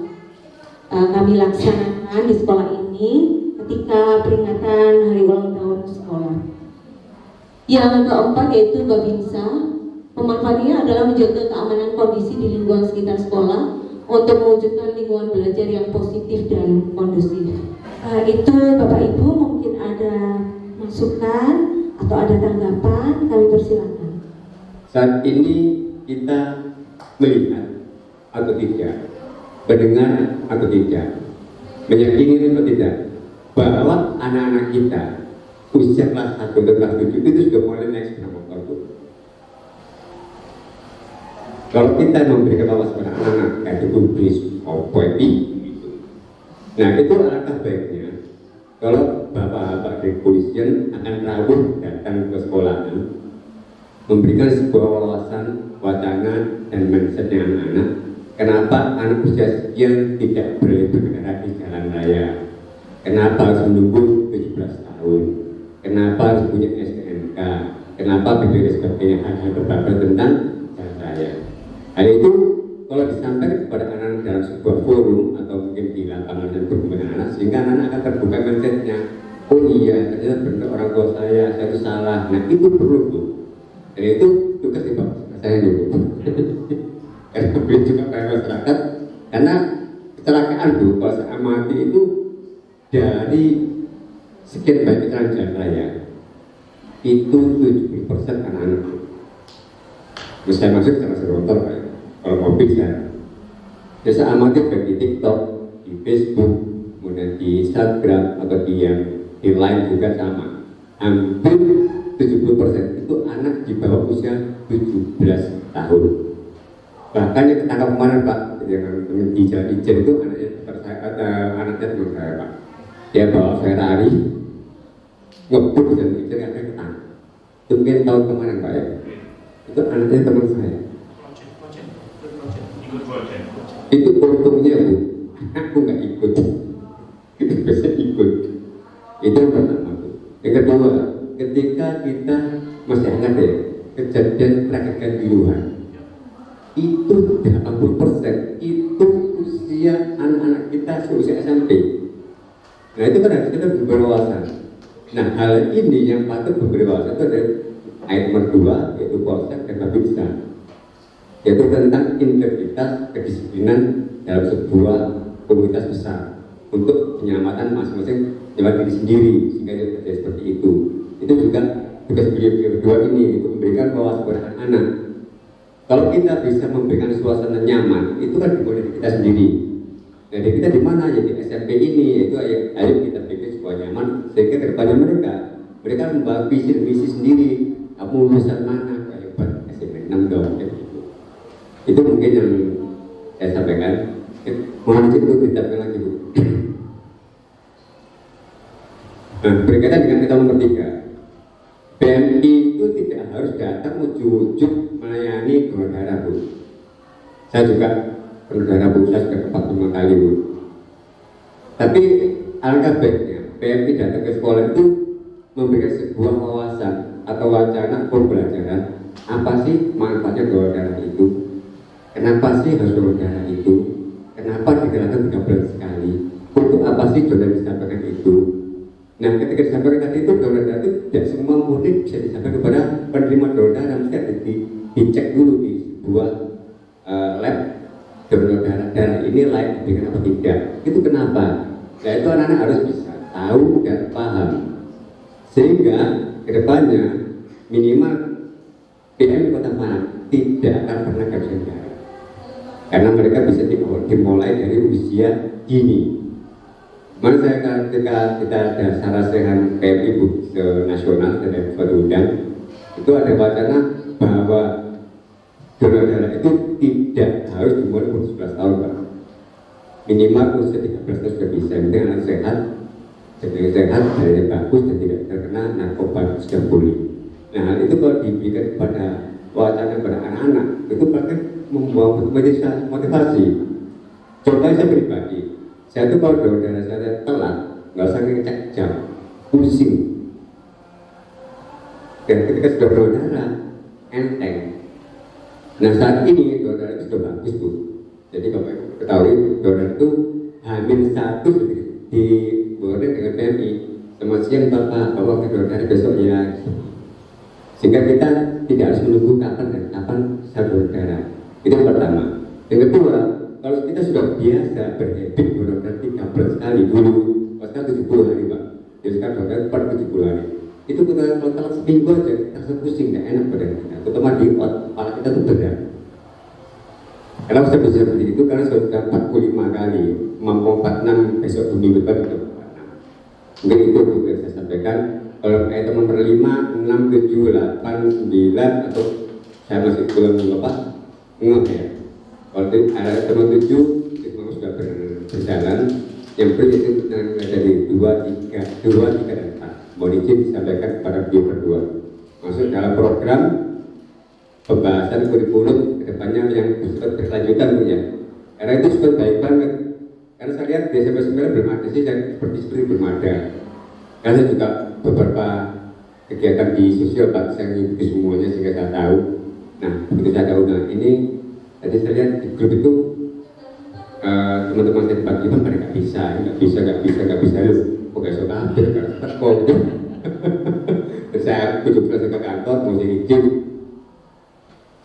Speaker 2: kami laksanakan di sekolah ini ketika peringatan hari ulang tahun sekolah. Yang keempat yaitu Babinsa. Pemanfaatannya adalah menjaga keamanan kondisi di lingkungan sekitar sekolah untuk mewujudkan lingkungan belajar yang positif dan kondusif. Itu Bapak Ibu mungkin ada masukan atau ada tanggapan, kami persilakan.
Speaker 6: Saat ini kita melihat atau tidak, mendengar atau tidak, meyakini atau tidak, bahwa anak-anak kita usia kelas 1 dan kelas 7 itu sudah mulai naik sepeda motor. Kalau kita memberikan wawasan kepada anak-anak kayak kubris, opoeti, nah itu alangkah baiknya kalau bapak-bapak dari kepolisian akan rawuh datang ke sekolahan, memberikan sebuah wawasan, wacana dan mindsetnya anak-anak. Kenapa anak usia sekian tidak boleh berkendara di jalan raya? Kenapa harus menunggu 17 tahun? Kenapa harus punya STNK? Kenapa begitu sebagainya, hal-hal berbagai tentang jalan raya? Hal itu kalau disampaikan kepada anak dalam sebuah forum atau mungkin di lapangan dan berhubungan anak, sehingga anak akan terbuka mindsetnya. Oh iya, ternyata benar orang tua saya itu salah. Nah itu perlu tuh. Dan itu tugas di bapak saya dulu. Karena beliau juga pada masyarakat. Karena kecelakaan tuh kalau saya amati itu dari sekian banyak jalan raya itu 70% anak-anak. Saya maksud sama motor Pak. Kalau mobil kan, saya amati baik di TikTok, di Facebook, kemudian di Instagram atau di lain juga sama. Hampir 70% itu anak di bawah usia 17 tahun. Bahkan yang ketangkap kemarin Pak, yang di Jalan Ijen itu anaknya teman saya Pak. Dia bawa Ferrari, ngebut dan Ijen ada ketangkap. Itu mungkin tahun kemarin Pak ya. Itu anaknya teman saya. Itu untungnya Bu, aku nggak ikut. Itu bisa ikut. Itu yang pertama Bu. Yang kedua, ketika kita masih ingat ya kejadian tragedi di Wuhan, itu 80% itu usia anak-anak kita seusia SMP. Nah itu kan harus kita memberi wawasan. Nah hal ini yang patut memberi wawasan itu adalah ayat nomor 2 yaitu Polsek dan Babinsa, yaitu tentang integritas kedisiplinan dalam sebuah komunitas besar untuk penyelamatan masing-masing lewat diri sendiri sehingga dia terjadi seperti itu. Itu juga tugas beliau berdua ini untuk memberikan wawasan kepada anak-anak. Kalau kita bisa memberikan suasana nyaman, itu kan dimulai dari kita sendiri. Jadi kita di mana ya di SMP ini, yaitu ayo kita bikin sebuah nyaman sehingga kedepannya mereka membawa visi sendiri. Kamu lulusan mana? Kayak SMP 6 dong. Itu mungkin yang saya sampaikan. Mohon izin untuk ditambahkan lagi Bu. Nah, berkaitan dengan kita nomor 3, BMI itu tidak harus datang ujuk-ujuk melayani donor darah Bu. Saya juga donor darah Bu, saya sudah 45 kali Bu. Tapi alangkah baiknya BMI datang ke sekolah itu memberikan sebuah wawasan atau wacana pembelajaran apa sih manfaatnya donor darah itu, kenapa sih harus donor darah itu, kenapa digerakkan 3 bulan sekali, untuk apa sih donor disampaikan itu. Nah ketika disampaikan tadi itu donor darah itu tidak semua murid bisa disampaikan kepada penerima donor darah, mesti ada dicek dulu di sebuah lab donor darah ini layak diberikan apa tidak. Itu kenapa? Nah itu anak-anak harus bisa tahu dan paham sehingga kedepannya minimal PM Kota Malang tidak akan pernah kehabisan darah karena mereka bisa dimulai dari usia dini. Mana saya ketika kita ada sarasehan PMI nasional dan suatu undang itu ada wacana bahwa donor darah itu tidak harus dimulai umur 11 tahun Pak. Minimal usia 13 tahun sudah bisa, penting anak sehat, darahnya bagus dan tidak terkena narkoba sudah boleh. Nah hal itu kalau diberikan kepada wacana kepada anak-anak itu bahkan membawa motivasi. Contohnya saya pribadi, saya tuh kalau donor darah saya telat, nggak usah ngecek jam, pusing. Dan ketika sudah berdarah, enteng. Nah saat ini donor itu sudah bagus Bu. Jadi Bapak Ibu ketahui donor itu H-1 di boleh dengan PMI. Selamat siang Bapak ke donor besok ya. Sehingga kita tidak harus menunggu kapan dan kapan saya berdarah. Itu yang pertama. Yang kedua, kalau kita sudah biasa berhabit donor 13 kali dulu, pasal 70 hari Pak. Jadi sekarang donor per 70 hari. Itu kita kalau seminggu aja rasa pusing, tidak enak badan kita. Terutama di kepala kita tuh berat. Kenapa saya bisa seperti itu? Karena saya sudah 45 kali, mampu 46 besok minggu depan itu 46. Mungkin itu yang saya sampaikan. Kalau item nomor 5, 6, 7, 8, 9 atau saya masih belum lupa ngeh ya. Kalau item nomor 7 itu memang sudah berjalan. Yang berikut itu dari 2, 3, dan 4. Mohon izin disampaikan kepada beliau berdua. Masuk dalam program pembahasan kurikulum kedepannya yang bersifat berkelanjutan Bu ya. Karena itu sudah baik banget. Karena saya lihat di SMP 9 belum ada sih dan seperti belum ada. Karena saya juga beberapa kegiatan di sosial Pak saya ngikuti semuanya sehingga saya tahu. Nah begitu saya tahu ini tadi saya lihat di grup itu teman-teman saya Pak Iman pada nggak bisa lu kok besok hampir karena kok terus saya kudu ke kantor mau jadi izin.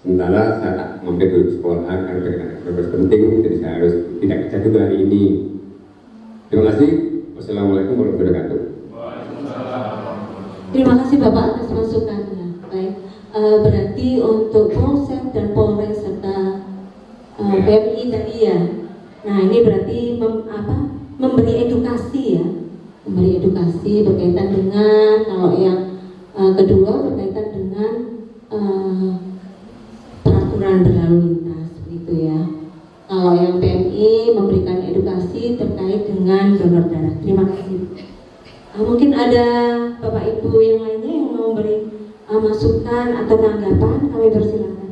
Speaker 6: Sementara saya tak mampir dulu sekolah karena berkas penting, jadi saya harus tidak kerja dulu hari ini. Terima kasih. Wassalamualaikum warahmatullahi wabarakatuh.
Speaker 2: Terima kasih Bapak atas masukannya. Baik, berarti untuk Polsek dan Polres serta PMI tadi ya. Nah ini berarti memberi edukasi ya, memberi edukasi berkaitan dengan kalau yang kedua berkaitan dengan peraturan berlalu lintas begitu ya. Kalau yang PMI memberikan edukasi terkait dengan donor darah. Terima kasih. Mungkin ada Bapak Ibu yang lainnya yang mau beri masukan atau tanggapan, kami persilakan.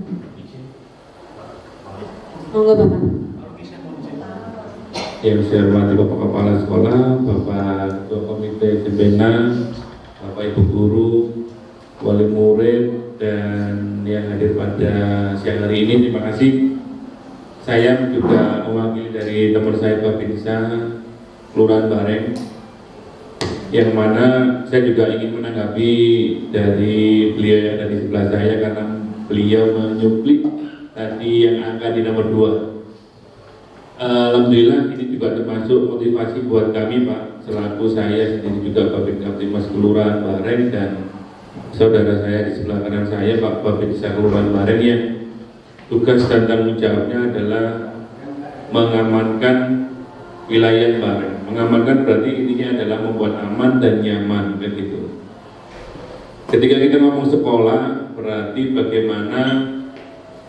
Speaker 2: Monggo Bapak.
Speaker 3: Yang saya hormati Bapak Kepala Sekolah, Bapak Ketua Komite Sembena, Bapak Ibu Guru, Wali Murid, dan yang hadir pada siang hari ini, terima kasih. Saya juga mewakili dari teman saya Babinsa Kelurahan Bareng, yang mana saya juga ingin menanggapi dari beliau yang ada di sebelah saya karena beliau menyuplik tadi yang angka di nomor 2. Alhamdulillah ini juga termasuk motivasi buat kami Pak, selaku saya sendiri juga Babin Kaptimas Kelurahan Bareng dan saudara saya di sebelah kanan saya Pak Babinsa Kelurahan Bareng yang tugas dan tanggung jawabnya adalah mengamankan wilayah Bareng. Mengamankan berarti intinya adalah membuat aman dan nyaman begitu. Ketika kita ngomong sekolah berarti bagaimana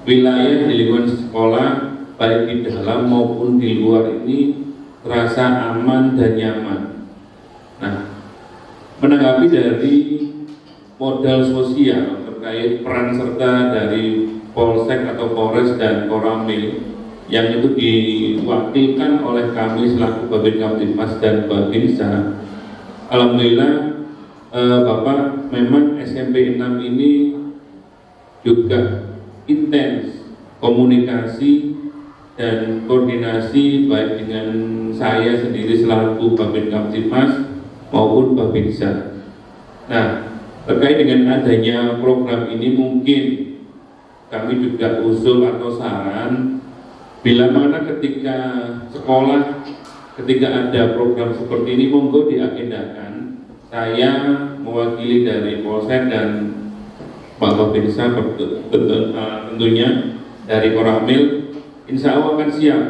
Speaker 3: wilayah di lingkungan sekolah baik di dalam maupun di luar ini terasa aman dan nyaman. Nah, menanggapi dari modal sosial terkait peran serta dari Polsek atau Polres dan Koramil yang itu diwakilkan oleh kami selaku Babin Kaptimas dan Babinsa. Alhamdulillah Bapak memang SMP 6 ini juga intens komunikasi dan koordinasi baik dengan saya sendiri selaku Babin Kaptimas maupun Babinsa. Nah, terkait dengan adanya program ini mungkin kami juga usul atau saran bila mana ketika sekolah ketika ada program seperti ini monggo diagendakan. Saya mewakili dari Polsek dan Pak Babinsa tentunya dari Koramil, insya Allah akan siap.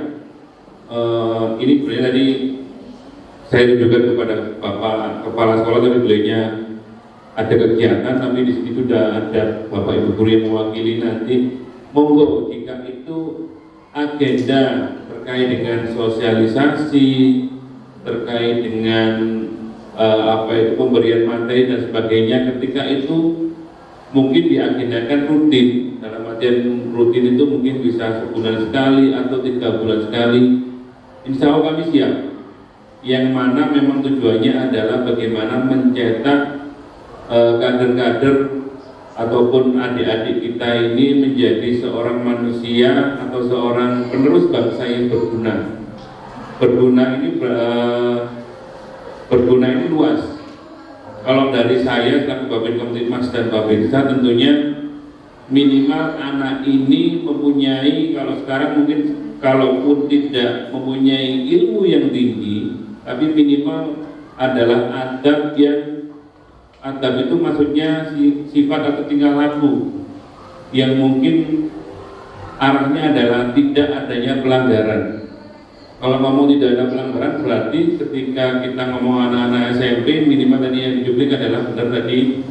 Speaker 3: Ini sebenarnya tadi saya tunjukkan kepada Bapak Kepala Sekolah tapi beliaunya ada kegiatan, tapi di sini sudah ada Bapak Ibu Guru yang mewakili nanti. Monggo jika itu agenda terkait dengan sosialisasi, terkait dengan pemberian materi dan sebagainya, ketika itu mungkin diagendakan rutin. Dalam artian rutin itu mungkin bisa sebulan sekali atau 3 bulan sekali. Insya Allah kami siap. yang mana memang tujuannya adalah bagaimana mencetak kader-kader ataupun adik-adik kita ini menjadi seorang manusia atau seorang penerus bangsa yang berguna. Berguna ini luas. Kalau dari saya selaku Babin Kamtibmas dan Babinsa, tentunya minimal anak ini mempunyai, kalau sekarang mungkin kalaupun tidak mempunyai ilmu yang tinggi, tapi minimal adalah adab itu maksudnya sifat atau tingkah laku yang mungkin arahnya adalah tidak adanya pelanggaran. Kalau ngomong tidak ada pelanggaran berarti ketika kita ngomong anak-anak SMP, minimal tadi yang dijublik adalah benar tadi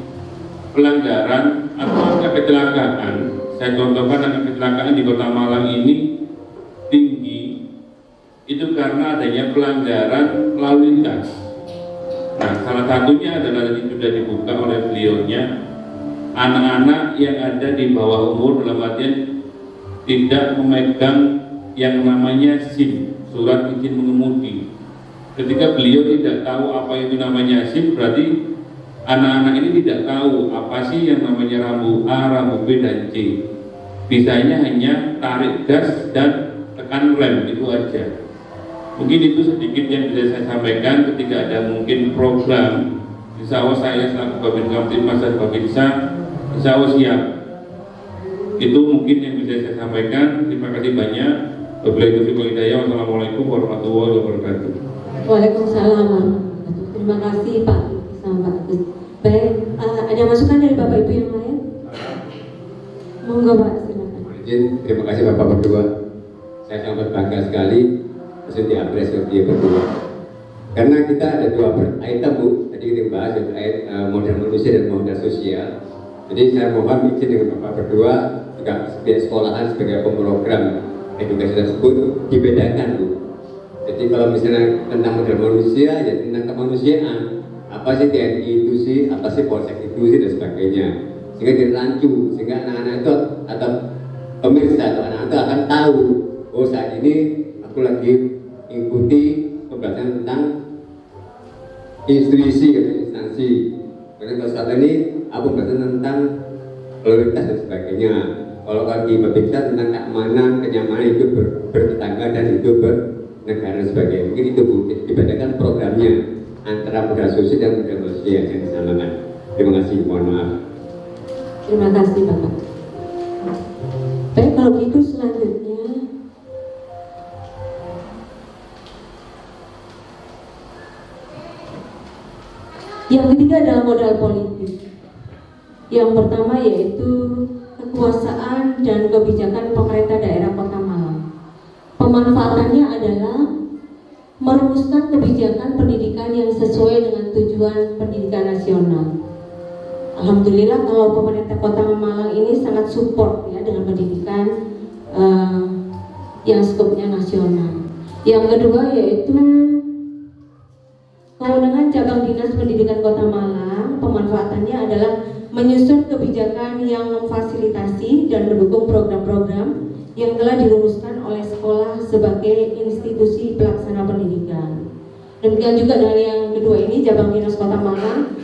Speaker 3: pelanggaran atau angka kecelakaan. Saya contohkan angka kecelakaan di Kota Malang ini tinggi itu karena adanya pelanggaran lalu lintas. Nah, salah satunya adalah tadi sudah dibuka oleh beliaunya, anak-anak yang ada di bawah umur, dalam artian tidak memegang yang namanya SIM, surat izin mengemudi. Ketika beliau tidak tahu apa itu namanya SIM, berarti anak-anak ini tidak tahu apa sih yang namanya rambu A, rambu B, dan C. Bisanya hanya tarik gas dan tekan rem, itu aja. Mungkin itu sedikit yang bisa saya sampaikan. Ketika ada mungkin program, insya Allah saya selaku Babin Kamtibmas dan Babinsa, insya Allah siap. Itu mungkin yang bisa saya sampaikan. Terima kasih banyak. Wabillahi taufiq wal hidayah. Wassalamualaikum warahmatullahi wabarakatuh.
Speaker 2: Waalaikumsalam warahmatullahi wabarakatuh. Terima kasih Pak sama Pak Agus. Baik, ada masukan dari Bapak Ibu yang lain? Monggo Pak, silakan.
Speaker 6: Terima kasih Bapak berdua. Saya sangat bangga sekali bisa diapresiasi dia berdua. Karena kita ada dua item Bu. Tadi kita bahas terkait modal manusia dan modal sosial. Jadi saya mohon izin dengan Bapak berdua juga sebagai sekolahan sebagai pemrogram edukasi tersebut dibedakan Bu. Jadi kalau misalnya tentang modal manusia ya tentang kemanusiaan, apa sih TNI itu sih, apa sih Polsek itu sih dan sebagainya, sehingga dirancu, sehingga anak-anak itu atau pemirsa atau anak-anak itu akan tahu oh saat ini aku lagi ikuti pembelajaran tentang institusi atau instansi. Karena kalau saat ini aku belajar tentang prioritas dan sebagainya. Kalau lagi berbicara tentang keamanan, kenyamanan hidup bertetangga dan hidup bernegara dan sebagainya. Mungkin itu Bu, dibedakan programnya antara modal sosial dan modal manusia yang disamakan. Terima kasih, mohon maaf.
Speaker 2: Terima kasih Bapak. Baik, kalau begitu selanjutnya yang ketiga adalah modal politik. Yang pertama yaitu kekuasaan dan kebijakan pemerintah daerah Kota Malang. Pemanfaatannya adalah merumuskan kebijakan pendidikan yang sesuai dengan tujuan pendidikan nasional. Alhamdulillah kalau pemerintah Kota Malang ini sangat support ya dengan pendidikan yang skopnya nasional. Yang kedua yaitu kewenangan cabang dinas pendidikan Kota Malang. Pemanfaatannya adalah menyusun kebijakan yang memfasilitasi dan mendukung program-program yang telah dirumuskan oleh sekolah sebagai institusi pelaksana pendidikan. Demikian juga dengan yang kedua ini, cabang dinas Kota Malang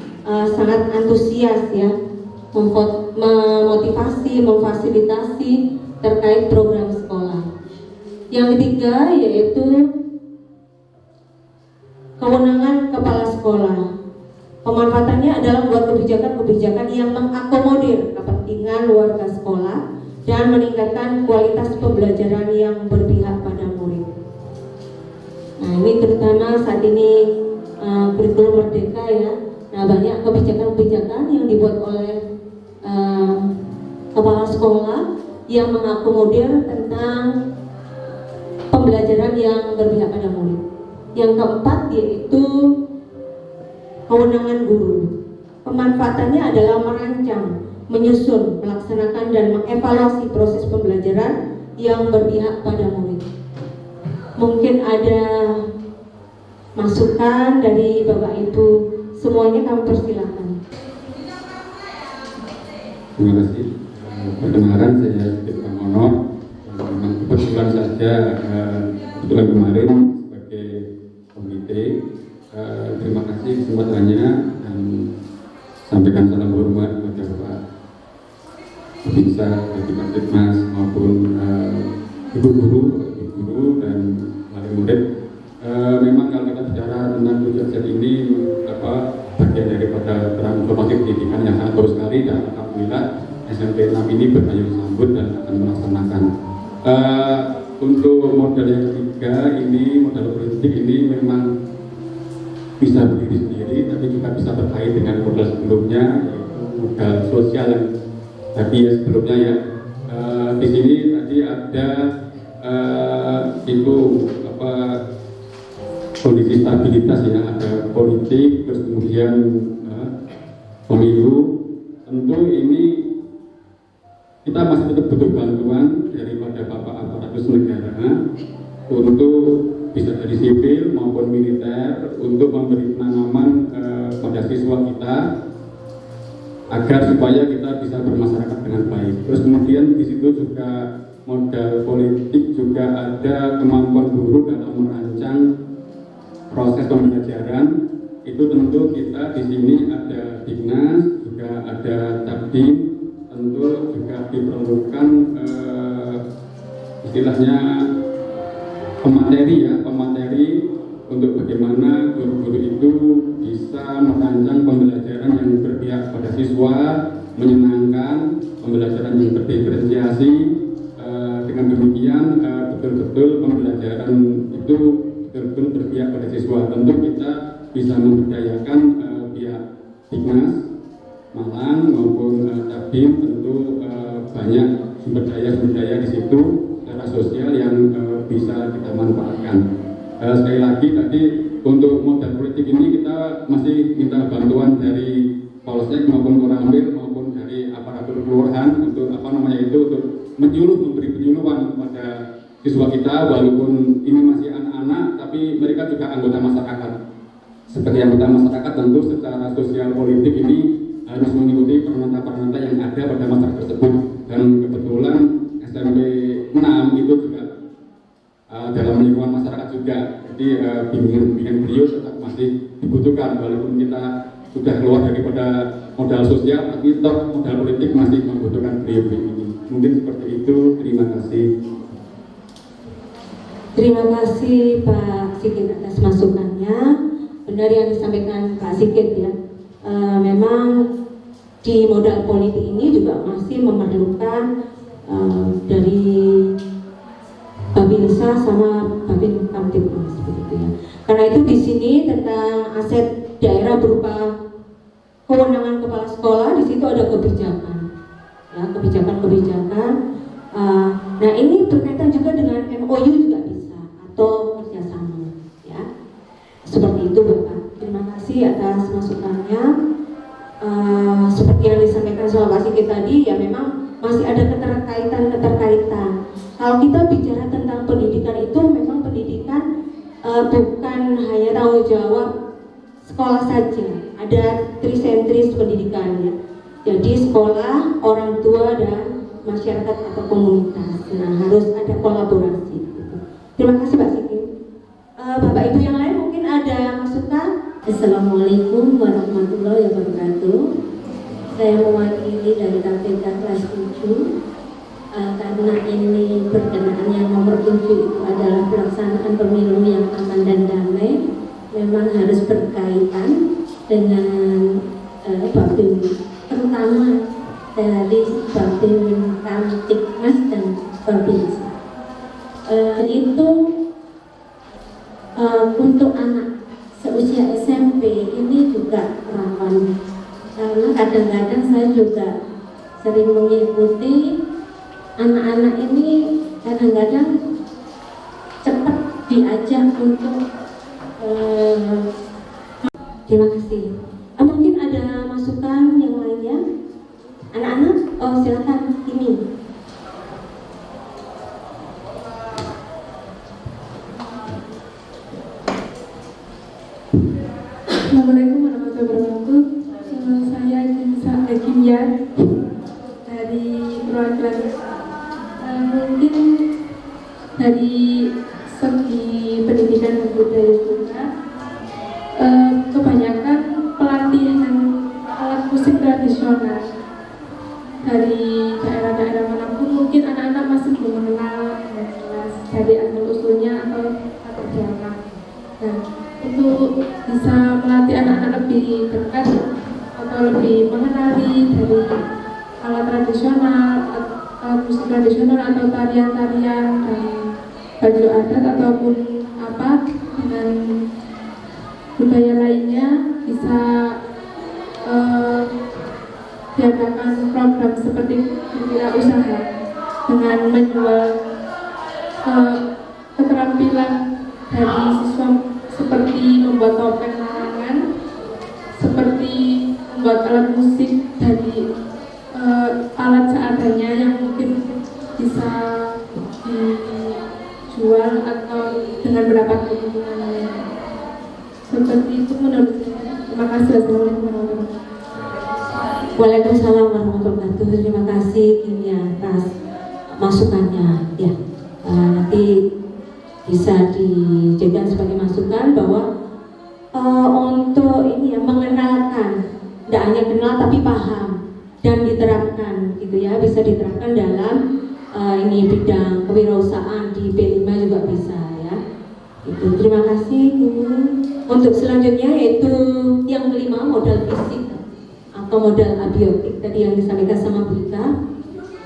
Speaker 2: sangat antusias ya, memotivasi, memfasilitasi terkait program sekolah. Yang ketiga yaitu kewenangan kepala sekolah. Pemanfaatannya adalah membuat kebijakan-kebijakan yang mengakomodir kepentingan warga sekolah dan meningkatkan kualitas pembelajaran yang berpihak pada murid. Nah, ini terutama saat ini kurikulum merdeka ya. Nah, banyak kebijakan-kebijakan yang dibuat oleh kepala sekolah yang mengakomodir tentang pembelajaran yang berpihak pada murid. Yang keempat yaitu kewenangan guru. Pemanfaatannya adalah merancang, menyusun, melaksanakan dan mengevaluasi proses pembelajaran yang berpihak pada murid. Mungkin ada masukan dari Bapak Ibu, semuanya kami persilahkan.
Speaker 6: Terima kasih. Perkenalkan saya Sigit Pramono. Memang kebetulan saja kebetulan kemarin sebagai komite kesempatannya dan sampaikan salam hormat kepada Bapak Babinsa, Bapak Kaptidmas maupun ibu guru dan wali murid. Memang kalau kita bicara tentang tujuan ini bagian daripada transformasi pendidikan yang sangat bagus sekali, dan alhamdulillah SMP 6 ini berhasil sambut dan akan melaksanakan. Untuk modal yang ketiga ini, modal politik ini memang bisa berdiri sendiri, tapi juga bisa terkait dengan modal sebelumnya, yaitu modal sosial yang tadi ya sebelumnya ya. Di sini tadi ada kondisi stabilitas ya, ada politik, terus kemudian pemilu. Tentu ini kita masih tetap butuh bantuan daripada Bapak aparatus negara untuk bisa dari sipil maupun militer untuk memberi penanaman pada siswa kita agar supaya kita bisa bermasyarakat dengan baik. Terus kemudian di situ juga modal politik, juga ada kemampuan guru dalam merancang proses pembelajaran. Itu tentu kita di sini ada Dignas, juga ada Tabdim, tentu juga diperlukan istilahnya pemateri untuk bagaimana guru-guru itu bisa merancang pembelajaran yang berpihak pada siswa, menyenangkan, pembelajaran yang berdiferensiasi. Dengan demikian betul-betul pembelajaran itu betul-betul berpihak pada siswa. Tentu kita bisa memberdayakan pihak Dignas Malang maupun Tabdim, tentu banyak sumber daya di situ secara sosial yang bisa kita manfaatkan. Sekali lagi tadi untuk modal politik ini kita masih minta bantuan dari Polsek maupun Koramil maupun dari aparatur kelurahan untuk untuk memberi penyuluhan kepada siswa kita, walaupun ini masih anak-anak tapi mereka juga anggota masyarakat. Seperti anggota masyarakat tentu secara sosial politik ini harus mengikuti permenta-permenta yang ada pada masyarakat tersebut, dan kebetulan SMP 6 itu juga dalam lingkungan masyarakat juga, jadi bimbingan beliau tetap masih dibutuhkan walaupun kita sudah keluar daripada modal sosial, tapi toh modal politik masih membutuhkan beliau ini. Mungkin seperti itu. Terima kasih.
Speaker 2: Terima kasih Pak Sigit atas masukannya. Benar yang disampaikan Pak Sigit ya. Memang di modal politik ini juga masih memerlukan dari Babinsa sama Babin Kamtibmas begitu ya. Karena itu di sini tentang aset daerah berupa kewenangan kepala sekolah, di situ ada kebijakan, ya kebijakan. Nah ini berkaitan juga dengan MOU juga bisa atau kerjasama, ya seperti itu Bapak. Terima kasih atas masukannya. Seperti yang disampaikan sama Pak Sigit tadi, ya memang masih ada keterkaitan. Kalau kita bicara tentang pendidikan itu memang pendidikan bukan hanya tanggung jawab sekolah saja, ada trisentris pendidikannya. Jadi sekolah, orang tua dan masyarakat atau komunitas. Nah harus ada kolaborasi. Terima kasih Pak Sigit. Bapak Ibu yang lain mungkin ada masukan?
Speaker 4: Assalamualaikum warahmatullahi wabarakatuh. Saya mewakili dari KPK kelas 7. Karena ini berkenaan yang nomor 7 itu adalah pelaksanaan pemilu yang aman dan damai, memang harus berkaitan dengan Babin, terutama dari Babin Kamtibmas dan Babinsa. Itu untuk anak seusia SMP ini juga rawan, karena kadang-kadang saya juga sering mengikuti anak-anak ini, kadang-kadang cepat diajak untuk
Speaker 2: Terima kasih. Mungkin ada masukan yang lainnya? Anak-anak? Oh silakan, ini.
Speaker 7: Assalamualaikum warahmatullahi wabarakatuh. Saya Kimia dari perwakilan. Mungkin dari segi pendidikan dan budaya juga kebanyakan tradisional. Dari daerah-daerah manapun mungkin anak-anak masih belum mengenal dengan jelas dari asal-usulnya atau belakang. Nah, untuk bisa melatih anak-anak lebih dekat atau lebih mengenali dari alat tradisional, alat musik tradisional atau tarian-tarian dan baju adat ataupun apa dengan budaya lainnya, bisa diadakan program seperti wirausaha dengan menjual keterampilan dari siswa seperti membuat topeng larangan, seperti membuat alat musik dari alat seadanya yang mungkin bisa dijual atau dengan mendapat keuntungan. Seperti itu menurut saya. Terima kasih. Assalamualaikum warahmatullahi wabarakatuh.
Speaker 2: Waalaikumsalam warahmatullahi wabarakatuh. Terima kasih ini atas masukannya. Ya, nanti bisa dijadikan sebagai masukan bahwa untuk ini ya, mengenalkan, tidak hanya kenal tapi paham dan diterapkan gitu ya, bisa diterapkan dalam ini bidang kewirausahaan di B5 juga bisa ya. Itu. Terima kasih. Untuk selanjutnya yaitu yang kelima, modal fisik atau modal abiotik tadi yang disampaikan sama Bu Ika.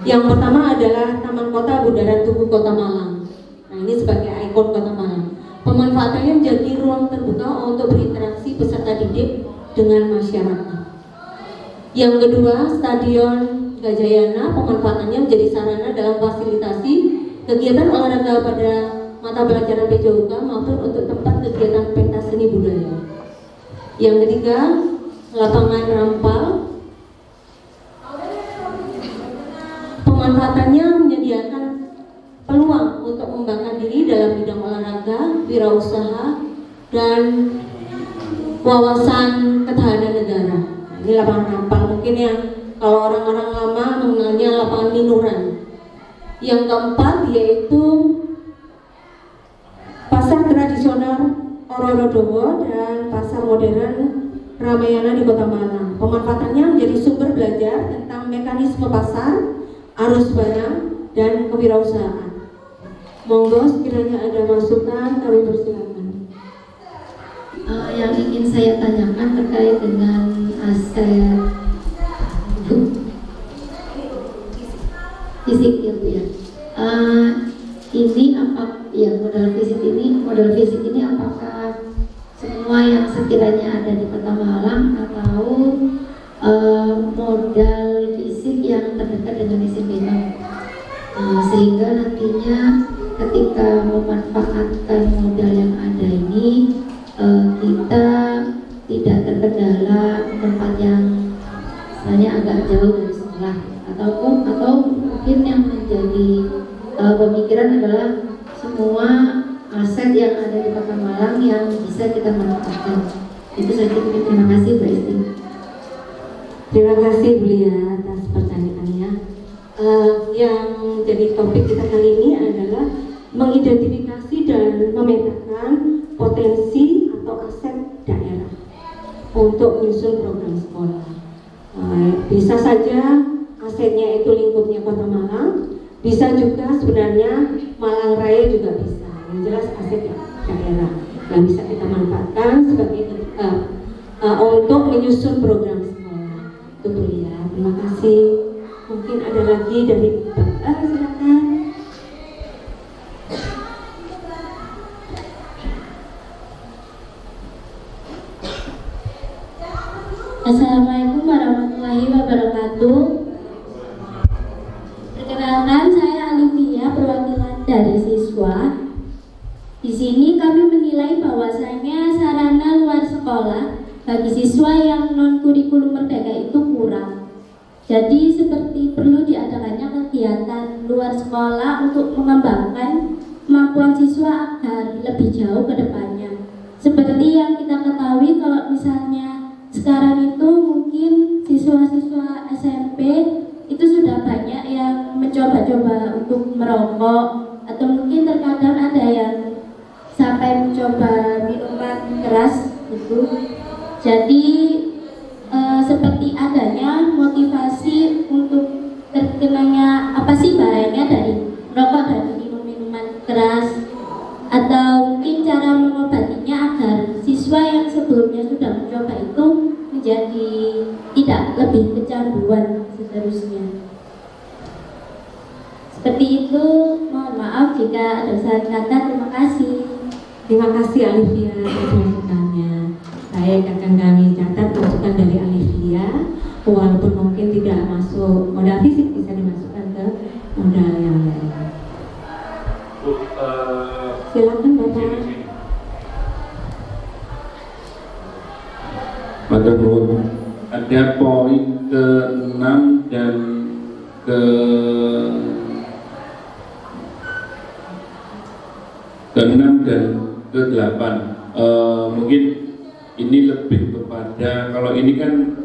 Speaker 2: Yang pertama adalah Taman Kota Bundaran Tugu Kota Malang. Nah, ini sebagai ikon Kota Malang. Pemanfaatannya menjadi ruang terbuka untuk berinteraksi peserta didik dengan masyarakat. Yang kedua, Stadion Gajayana, pemanfaatannya menjadi sarana dalam fasilitasi kegiatan olahraga pada mata pelajaran PJOK maupun untuk tempat kegiatan pentas seni budaya. Yang ketiga, lapangan Rampal, pemanfaatannya menyediakan peluang untuk mengembangkan diri dalam bidang olahraga, wirausaha, dan wawasan ketahanan negara. Ini lapangan Rampal, mungkin yang kalau orang-orang lama mengenalnya lapangan Minuran. Yang keempat yaitu pasar tradisional Ororodowo dan pasar modern Ramayana di Kota Malang. Pemanfaatannya menjadi sumber belajar tentang mekanisme pasar, arus barang, dan kewirausahaan. Monggo sekiranya ada masukan, kami persilakan.
Speaker 4: Yang ingin saya tanyakan terkait dengan aset fisik ya Bu ya. Ini apa ya, modal fisik ini apakah semua yang sekiranya ada di Kota Malang atau modal fisik yang terdekat dengan SMP 6, sehingga nantinya ketika memanfaatkan modal yang ada ini kita tidak terkendala tempat yang misalnya agak jauh dari sekolah, atau mungkin yang menjadi pemikiran adalah semua aset yang ada di Kota Malang yang bisa kita manfaatkan. Itu saja. Terima kasih Bu Esti.
Speaker 2: Terima kasih Bu Lia atas pertanyaannya. Yang jadi topik kita kali ini adalah mengidentifikasi dan memetakan potensi atau aset daerah untuk menyusun program sekolah. Bisa saja asetnya itu lingkupnya Kota Malang, bisa juga sebenarnya Malang Raya juga bisa. Yang jelas aset daerah yang bisa kita manfaatkan sebagai untuk menyusun program sekolah. Itu Bu Lia. Terima kasih. Mungkin ada lagi dari silakan.
Speaker 8: Assalamualaikum warahmatullahi wabarakatuh. Perkenalkan, saya Alivia, perwakilan dari siswa. Di sini kami menilai bahwasanya sarana luar sekolah bagi siswa yang non kurikulum merdeka itu kurang. Jadi seperti perlu diadakannya kegiatan luar sekolah untuk mengembangkan kemampuan siswa agar lebih jauh ke depannya. Seperti yang kita ketahui, kalau misalnya sekarang itu mungkin siswa-siswa SMP itu sudah banyak yang mencoba-coba untuk merokok, atau mungkin terkadang ada yang sampai mencoba minuman keras gitu. Jadi seperti adanya motivasi tidak lebih kecanduan seterusnya. Seperti itu, mohon maaf jika ada salah kata. Terima kasih.
Speaker 2: Terima kasih Alivia atas masukannya. Baik, akan kami catat masukan dari Alivia. Walaupun mungkin tidak masuk modal fisik, bisa dimasukkan ke modal yang lain. Silakan Bapak.
Speaker 3: Matur nuwun. Ada poin ke-6 dan ke-6 dan ke-8. Mungkin ini lebih kepada, kalau ini kan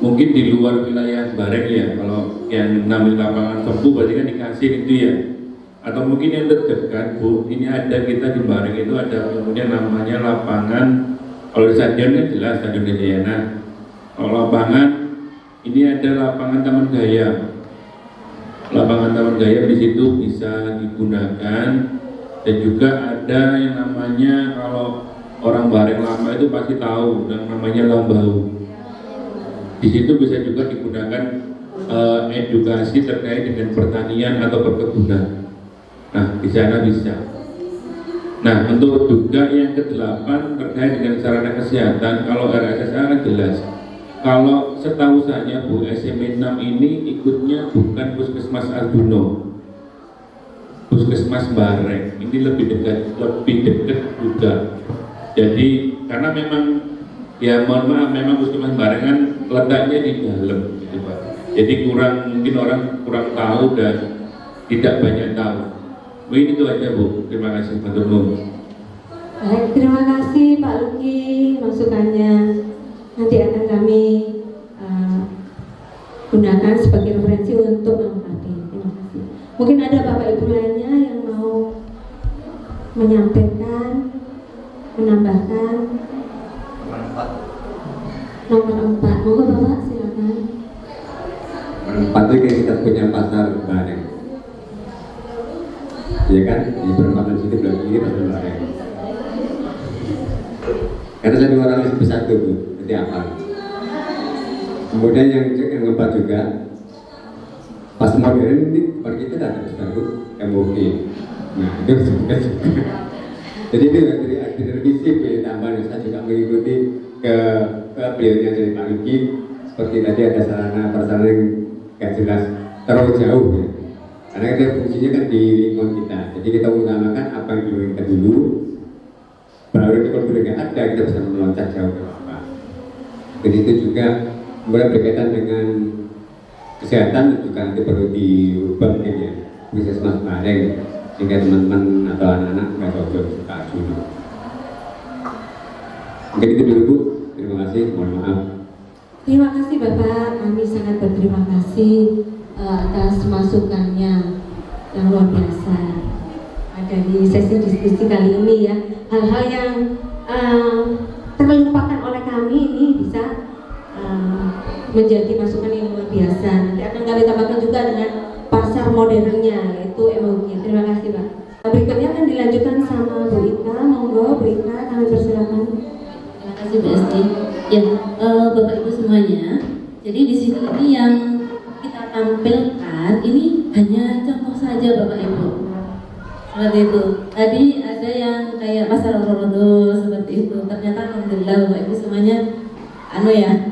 Speaker 3: mungkin di luar wilayah Bareng ya. Kalau yang 6 lapangan Sempu berarti kan dikasih itu ya. Atau mungkin yang terdekat Bu, ini ada kita di Bareng itu ada kemudian namanya lapangan, kalau di stadion kan jelas Stadion Gajayana. Kalau lapangan ini ada lapangan Taman Gaya. Lapangan Taman Gaya di situ bisa digunakan, dan juga ada yang namanya, kalau orang Bareng lama itu pasti tahu, yang namanya Lambau. Di situ bisa juga digunakan edukasi terkait dengan pertanian atau perkebunan. Nah, di sana bisa. Nah, untuk juga yang ke-8 terkait dengan sarana kesehatan, kalau RSSA kan jelas. Kalau setahu saya Bu, SMP 6 ini ikutnya bukan Puskesmas Arjuno, Puskesmas Bareng. Ini lebih dekat juga. Jadi karena memang ya mohon maaf, memang Puskesmas Bareng kan letaknya di dalam gitu Pak. Jadi mungkin orang kurang tahu dan tidak banyak tahu. Mungkin itu aja Bu, terima kasih Pak Turno.
Speaker 2: Baik, terima kasih Pak Luki masukannya. Nanti akan kami gunakan sebagai referensi untuk melengkapi. Terima kasih. Mungkin ada Bapak Ibu lainnya yang mau menyampaikan, menambahkan. Nomor 4, monggo Bapak silakan.
Speaker 6: Nomor 4 itu kita punya pasar Bareng. Ya kan, di perempatan situ belum ini pasar Bareng. Karena saya orang yang besar tuh, nanti apa? Kemudian yang keempat juga, pas modern ini seperti itu ada besar tuh, MOG. Nah itu juga. Jadi itu dari revisi tambahan, saya juga mengikuti ke beliaunya dari Pak Luki. Seperti tadi ada sarana yang gak jelas terlalu jauh ya. Karena kita fungsinya kan di lingkungan kita. Jadi kita utamakan apa yang kita dulu. Baru di kalau nggak ada kita bisa meloncat jauh ke apa. Jadi itu juga mulai berkaitan dengan kesehatan juga nanti perlu diubah mungkin ya. Puskesmas Bareng sehingga teman-teman atau anak-anak nggak cocok suka dulu. Mungkin itu dulu Bu. Terima kasih. Mohon maaf.
Speaker 2: Terima kasih Bapak. Kami sangat berterima kasih atas masukannya yang luar biasa. Dari sesi diskusi kali ini ya, hal-hal yang terlupakan oleh kami ini bisa menjadi masukan yang luar biasa. Nanti akan kami tambahkan juga dengan pasar modernnya, yaitu MOG. Terima kasih Pak. Berikutnya akan dilanjutkan sama Bu Ika. Monggo Bu Ika, kami persilakan.
Speaker 4: Terima kasih Bu Esti. Ya, Bapak Ibu semuanya. Jadi di sini ini yang kita tampilkan ini hanya contoh saja Bapak Ibu. Seperti itu. Tadi ada yang kayak pasar Rorodo seperti itu. Ternyata alhamdulillah Bapak Ibu semuanya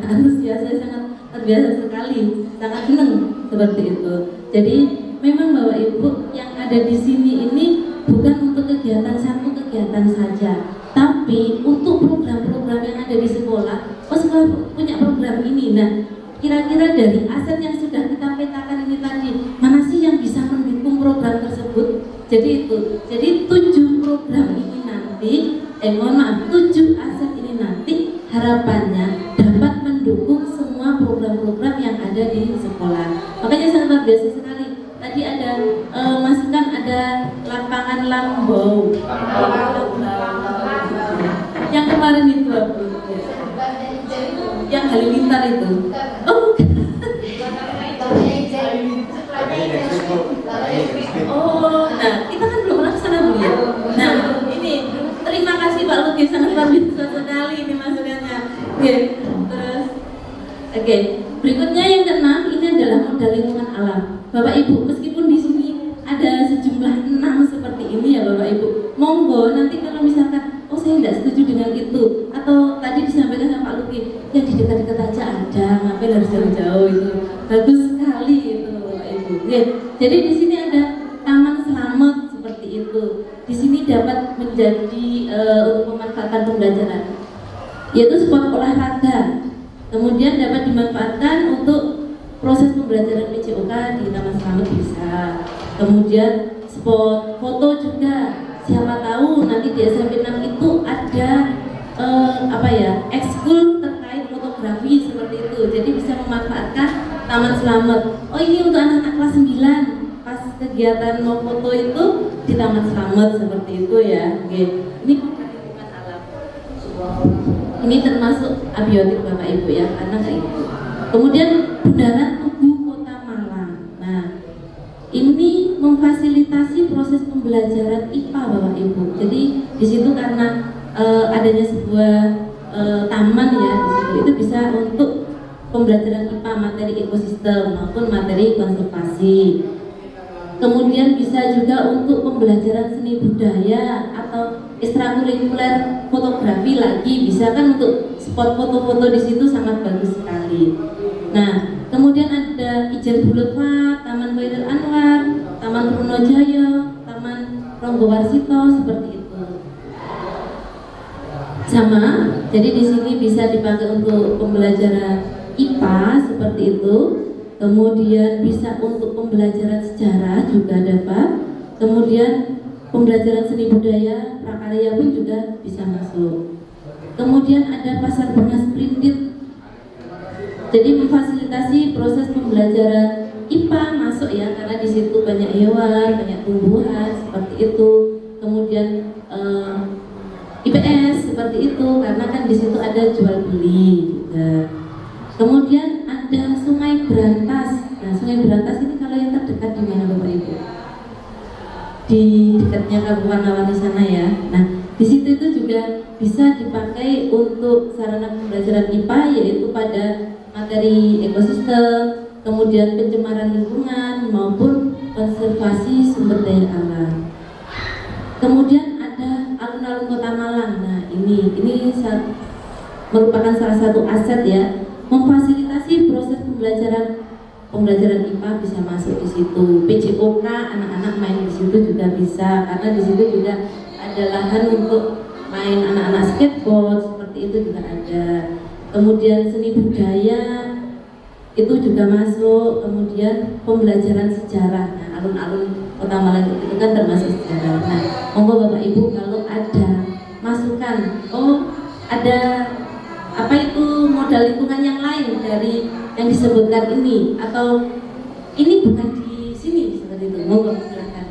Speaker 4: antusias, saya sangat terbiasa sekali, sangat senang seperti itu. Jadi memang Bapak Ibu yang ada di sini ini bukan untuk satu kegiatan saja, tapi untuk program-program yang ada di sekolah. Sekolah punya program ini. Nah, kira-kira dari aset yang sudah kita petakan ini tadi, mana sih yang bisa mendukung program tersebut? Jadi itu, jadi 7 program ini nanti, 7 aset ini nanti harapannya dapat mendukung semua program-program yang ada di sekolah. Makanya sangat luar biasa sekali. Tadi ada masukan, ada lapangan Lambau. Yang kemarin itu yang Halilintar itu. Oh bukan. Oh, nah kita kan belum pernah kesana Bu ya. Nah ini terima kasih Pak Luki, sangat luar biasa sekali ini masukannya. Oke, terus Oke, berikutnya yang keenam ini adalah modal lingkungan alam. Bapak Ibu, meskipun di sini ada sejumlah 6 seperti ini ya Bapak Ibu, monggo nanti kalau misalkan oh saya tidak setuju dengan itu, atau tadi disampaikan sama Pak Luki, ya di dekat-dekat aja ada, ngapain harus jauh-jauh, itu bagus sekali itu Bapak Ibu. Oke, jadi di sini ada taman selamat seperti itu. Di sini dapat menjadi untuk memanfaatkan pembelajaran, yaitu spot olahraga. Kemudian dapat dimanfaatkan untuk proses pembelajaran PJOK di Taman Selamat bisa. Kemudian spot foto juga. Siapa tahu nanti di SMP 6 itu ada ekskul terkait fotografi seperti itu. Jadi bisa memanfaatkan Taman Selamat. Oh ini untuk anak-anak kelas 9 pas kegiatan mau foto itu di Taman Selamat seperti itu ya. Oke. Ini lingkungan alam. Ini termasuk abiotik Bapak Ibu ya, karena kayak gitu. Kemudian bundaran tubuh Kota Malang. Nah, ini memfasilitasi proses pembelajaran IPA Bapak Ibu. Jadi di situ karena adanya sebuah taman ya di situ, itu bisa untuk pembelajaran IPA, materi ekosistem maupun materi konservasi. Kemudian bisa juga untuk pembelajaran seni budaya atau ekstrakurikuler fotografi lagi, bisa kan untuk spot foto-foto di situ sangat bagus sekali. Nah, kemudian ada Ijen Boulevard, Taman Khairul Anwar, Taman Trunojoyo, Taman Ronggowarsito seperti itu. Sama, jadi di sini bisa dipakai untuk pembelajaran IPA seperti itu. Kemudian bisa untuk pembelajaran sejarah juga dapat. Kemudian pembelajaran seni budaya, prakarya pun juga bisa masuk. Kemudian ada Pasar Bunga Splendid. Jadi memfasilitasi proses pembelajaran IPA masuk ya, karena di situ banyak hewan, banyak tumbuhan seperti itu. Kemudian IPS seperti itu, karena kan di situ ada jual beli juga. Kemudian ada Sungai Berantas. Nah, Sungai Berantas ini kalau yang terdekat di mana Bapak Ibu? Di dekatnya Kabupaten Awani sana ya. Nah, di situ itu juga bisa dipakai untuk sarana pembelajaran IPA, yaitu pada materi ekosistem, kemudian pencemaran lingkungan maupun konservasi sumber daya alam. Kemudian ada alun-alun Kota Malang. Nah, ini merupakan salah satu aset ya, memfasilitasi proses pembelajaran IPA bisa masuk di situ. PJOK anak-anak main di situ juga bisa, karena di situ juga ada lahan untuk main anak-anak skateboard seperti itu juga ada. Kemudian seni budaya itu juga masuk. Kemudian pembelajaran sejarah. Nah, alun-alun Kota Malang itu kan termasuk sejarah. Nah, monggo Bapak Ibu kalau ada masukan, ada apa itu modal lingkungan yang lain dari yang disebutkan ini, atau ini bukan di sini seperti itu, monggo silakan.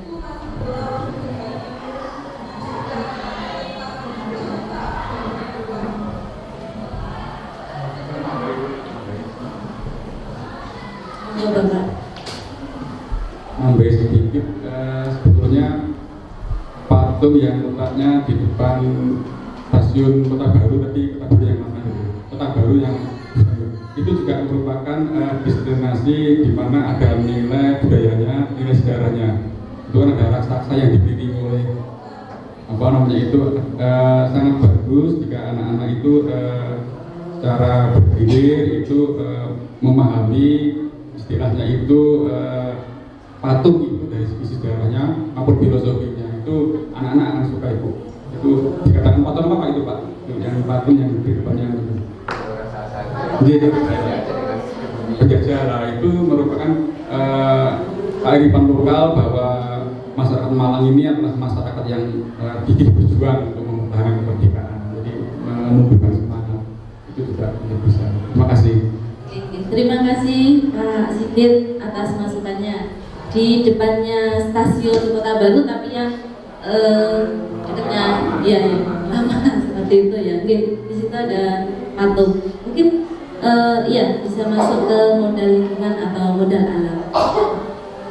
Speaker 4: Monggo Bapak.
Speaker 6: Nambahin sedikit, sebetulnya patung yang letaknya di depan stasiun Kota Baru tadi, Kota Baru yang mana itu? Kota Baru yang itu juga merupakan destinasi di mana ada nilai budayanya, nilai sejarahnya. Itu kan ada raksasa yang dipilih oleh itu sangat bagus jika anak-anak itu secara berpikir itu memahami istilahnya itu patung itu dari segi sejarahnya maupun filosofinya, itu anak-anak akan suka itu dikatakan patung apa itu Pak? Yang patung yang di depannya itu. Jadi penjajah itu merupakan kearifan lokal bahwa masyarakat Malang ini adalah masyarakat yang gigih berjuang untuk mempertahankan kemerdekaan. Jadi menumbuhkan semangat itu juga bisa. Terima kasih.
Speaker 4: Terima kasih Pak Sigit atas masukannya. Di depannya stasiun Kota Baru, tapi yang dekatnya ya lama seperti itu ya. Oke, di situ ada patung. Mungkin bisa masuk ke modal lingkungan atau modal alam.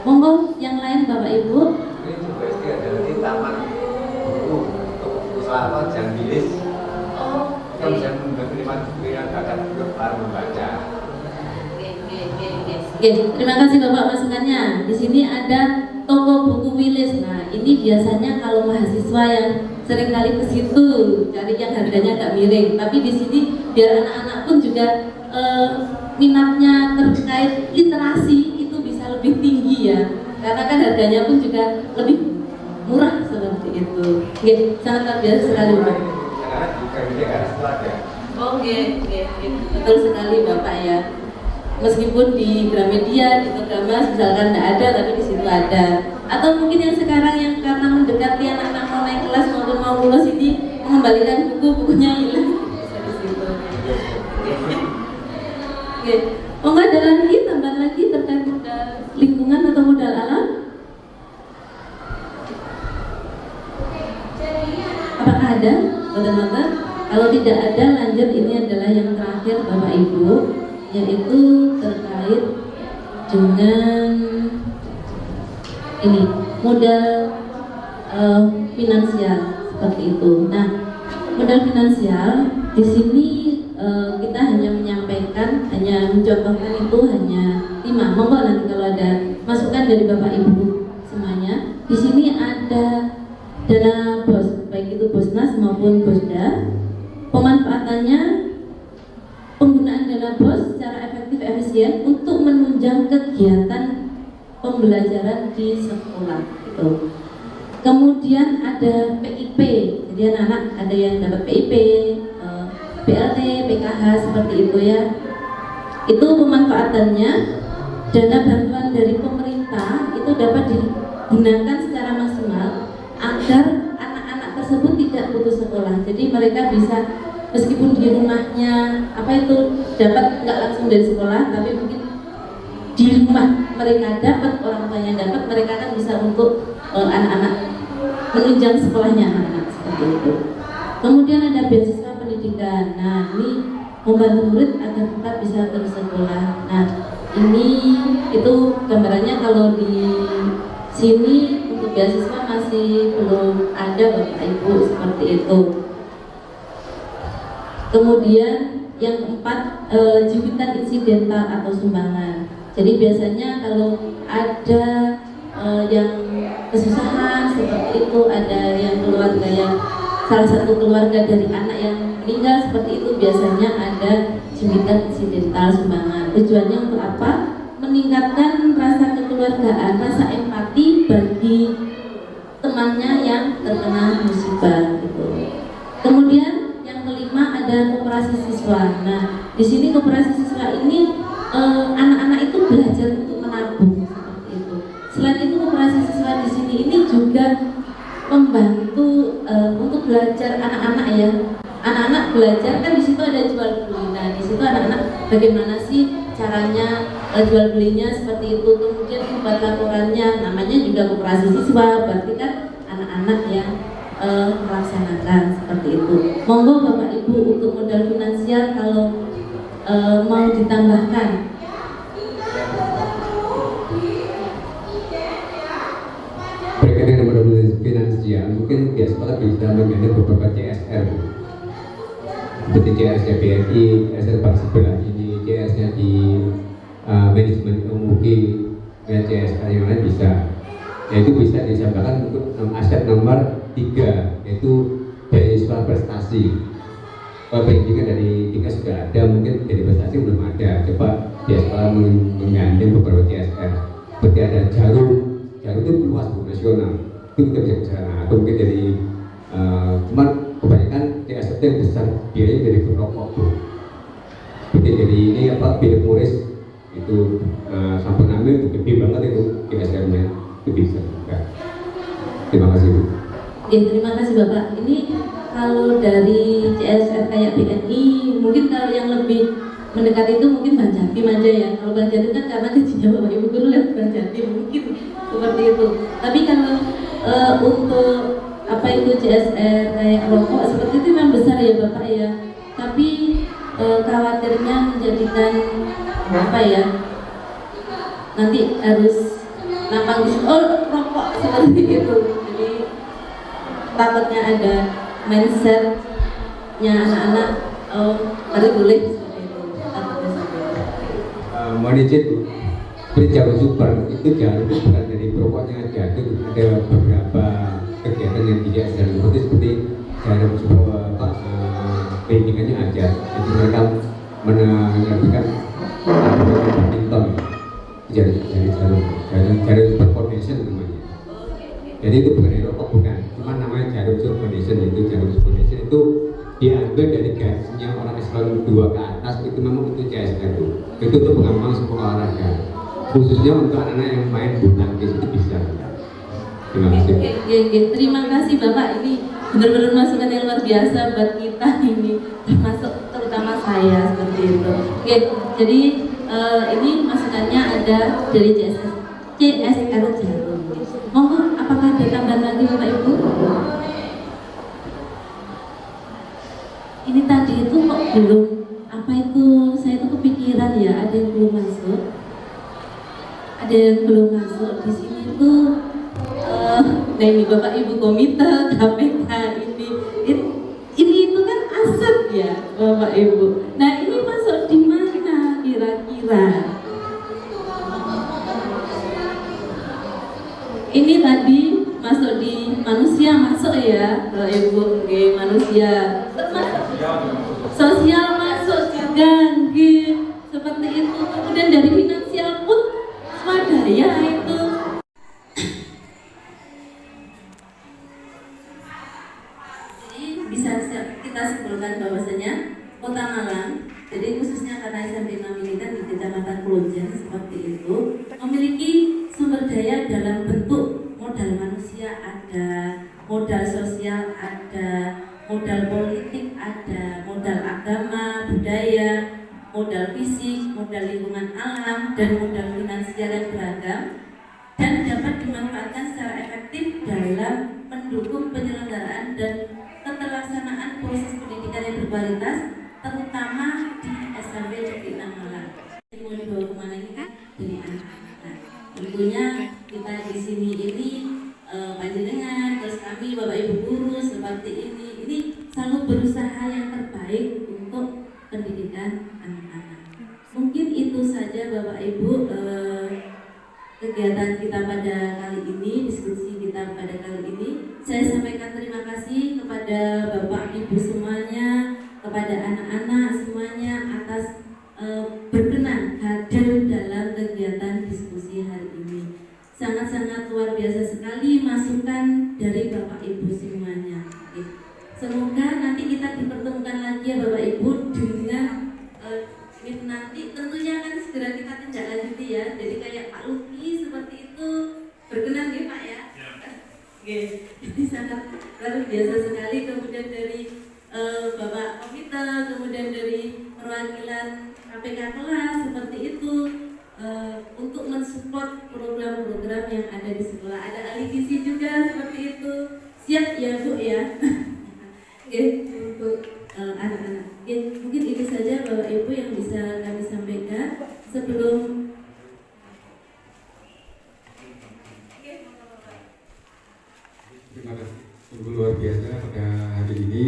Speaker 4: Monggo yang lain Bapak Ibu.
Speaker 9: Ini juga ada di taman buku untuk selamat yang bilis. Kita bisa menerima buku yang akan baru membaca.
Speaker 4: Oke, terima kasih Bapak masukannya. Di sini ada toko buku Wilis. Nah, ini biasanya kalau mahasiswa yang seringkali ke situ cari yang harganya agak miring. Tapi di sini biar anak-anak pun juga minatnya terkait literasi itu bisa lebih tinggi ya. Karena kan harganya pun juga lebih murah seperti itu. Oke, sangat luar biasa sekali Bapak.
Speaker 9: Karena di Gramedia kan itu ada.
Speaker 4: Oke, betul sekali Bapak ya. Meskipun di Gramedia, di Programa misalkan tidak ada, tapi di situ ada. Atau mungkin yang sekarang yang karena mendekati anak-anak mau naik kelas maupun mau lulus ini mengembalikan bukunya hilang. Bisa di situ. Oke, monggo ada lagi tambahan lagi terkait modal lingkungan atau modal alam? Apakah ada, teman-teman? Kalau tidak ada, lanjut. Ini adalah yang terakhir Bapak Ibu, yaitu terkait dengan ini modal finansial seperti itu. Nah, modal finansial di sini kita hanya menyampaikan, hanya mencontohkan itu hanya 5. Monggo nanti kalau ada masukan dari Bapak Ibu semuanya. Di sini ada dana BOS, baik itu BOSNAS maupun BOSDA. Pemanfaatannya penggunaan dana BOS secara efektif efisien untuk menunjang kegiatan pembelajaran di sekolah itu. Kemudian ada PIP, jadi anak-anak ada yang dapat PIP, BLT, PKH seperti itu ya. Itu pemanfaatannya dana bantuan dari pemerintah itu dapat digunakan secara maksimal agar anak-anak tersebut tidak putus sekolah. Jadi mereka bisa meskipun di rumahnya dapat nggak langsung dari sekolah, tapi mungkin di rumah mereka dapat, orang tuanya dapat, mereka kan bisa untuk anak-anak menunjang sekolahnya anak-anak seperti itu. Kemudian ada beasiswa pendidikan. Nah, ini membantu murid agar tetap bisa terus sekolah. Nah, ini itu gambarannya. Kalau di sini untuk beasiswa masih belum ada Bapak Ibu seperti itu. Kemudian yang keempat, jubitan insidental atau sumbangan. Jadi biasanya kalau ada yang kesusahan seperti itu, ada yang keluarga yang salah satu keluarga dari anak yang meninggal seperti itu, biasanya ada jubitan insidental sumbangan. Tujuannya untuk apa? Meningkatkan rasa kekeluargaan, rasa empati bagi temannya yang terkena musibah gitu. Kemudian yang kelima ada koperasi siswa. Nah, di sini koperasi siswa ini anak-anak itu belajar untuk menabung seperti itu. Selain itu koperasi siswa di sini ini juga membantu untuk belajar anak-anak ya. Anak-anak belajar kan di situ ada jual beli. Nah, di situ anak-anak bagaimana sih caranya jual belinya seperti itu. Kemudian membuat laporannya, namanya juga koperasi siswa. Berarti kan anak-anak yang melaksanakan seperti itu. Monggo Bapak Ibu untuk modal finansial kalau mau ditambahkan.
Speaker 6: Berkaitan dengan modal finansial, mungkin pihak sekolah bisa menggandeng beberapa CSR, seperti CSR BNI, CSR Bank Sebelah ini, CSR di manajemen UMUGI, dan CSR yang lain bisa. Yaitu bisa disampaikan untuk aset nomor 3, yaitu beasiswa prestasi. Kalau pendidikan dari tingkat sudah ada, mungkin dari prestasi belum ada. Coba pihak sekolah menggandeng beberapa CSR, seperti ada jarum itu luas nasional, itu kita bisa bicara. Atau mungkin dari cuman kebanyakan CSR yang besar biaya dari rokok tuh. Seperti dari ini Philip Morris itu sampun ambil itu gede banget itu CSR-nya, itu bisa. Terima kasih Bu.
Speaker 4: Ya, terima kasih Bapak. Ini kalau dari CSR kayak BNI, mungkin kalau yang lebih mendekat itu mungkin Bang Jatim aja ya. Kalau Bang Jatim kan karena gajinya Bapak Ibu guru lewat Bang Jatim, mungkin seperti itu. Tapi kalau untuk apa itu CSR kayak rokok seperti itu memang besar ya Bapak ya. Tapi khawatirnya menjadikan apa ya? Nanti harus nampang di rokok seperti itu. Jadi takutnya ada mindsetnya anak-anak baru boleh seperti itu.
Speaker 6: manage itu seperti jarum super itu jarum itu bukan dari pokoknya aja, itu ada beberapa kegiatan yang tidak jarum seperti jarum super pendidikannya aja, jadi mereka menerbitkan badminton jarum super foundation namanya. Jadi itu bukan dari rokok, bukan, cuma namanya jarum super foundation. Itu jarum super foundation itu diambil dari garisnya orang Islam 2 ke atas, itu memang untuk CSR itu untuk pengembangan semua olahraga, khususnya untuk anak-anak yang main bulu tangkis itu bisa. Terima kasih.
Speaker 4: Terima kasih Bapak, ini benar-benar masukan yang luar biasa buat kita ini, termasuk terutama saya seperti itu. Oke, jadi ini masukannya ada dari CSR Jarum. Monggo, apakah ada tambahan lagi Bapak Ibu? Ini tadi itu kok belum, apa itu, saya tuh kepikiran ya, ada yang belum masuk, di sini tuh nah ini Bapak Ibu komite KPK ini itu kan aset ya Bapak Ibu. Nah ini masuk di mana kira-kira? Ini tadi masuk di manusia, masuk ya Bapak Ibu. Oke, manusia sosial masuk juga, seperti itu. Kemudian dari finansial pun swadaya itu. Jadi bisa kita simpulkan bahwasanya Kota Malang, jadi khususnya karena SMP 6 ini kan di Kecamatan Klonjan seperti itu, memiliki sumber daya dalam bentuk modal manusia ada, modal sosial ada, modal politik ada, modal agama, budaya, modal fisik, modal lingkungan alam, dan modal finansial yang beragam, dan dapat dimanfaatkan secara efektif dalam mendukung penyelenggaraan dan keterlaksanaan proses pendidikan yang berkualitas, terutama di SMP Negeri 6 Malang. Mau dibawa kemana ini kan? Dari anak-anak. Tentunya kita di sini ini panjenengan, terus kami Bapak Ibu guru seperti ini selalu berusaha yang terbaik untuk pendidikan anak-anak. Mungkin itu saja Bapak Ibu kegiatan kita pada kali ini, diskusi kita pada kali ini. Saya sampaikan terima kasih kepada Bapak Ibu semuanya, kepada anak-anak semuanya atas berkenan hadir dalam kegiatan diskusi hari ini. Sangat-sangat luar biasa sekali masukan dari Bapak Ibu semuanya. Semoga nanti kita dipertemukan lagi ya Bapak Ibu dengan nanti tentunya akan segera kita tindak lanjuti ya. Jadi kayak Pak Luki seperti itu, berkenan ya Pak ya. Oke, ini sangat luar biasa sekali. Kemudian dari Bapak Komite, kemudian dari perwakilan KPK kelas seperti itu, untuk mensupport program-program yang ada di sekolah. Ada ahli gizi juga seperti itu. Siap ya Bu ya. Oke, untuk anak-anak. Oke, mungkin itu saja Bapak Ibu yang bisa kami sampaikan sebelum
Speaker 6: Terima kasih. Sungguh luar biasa pada hari ini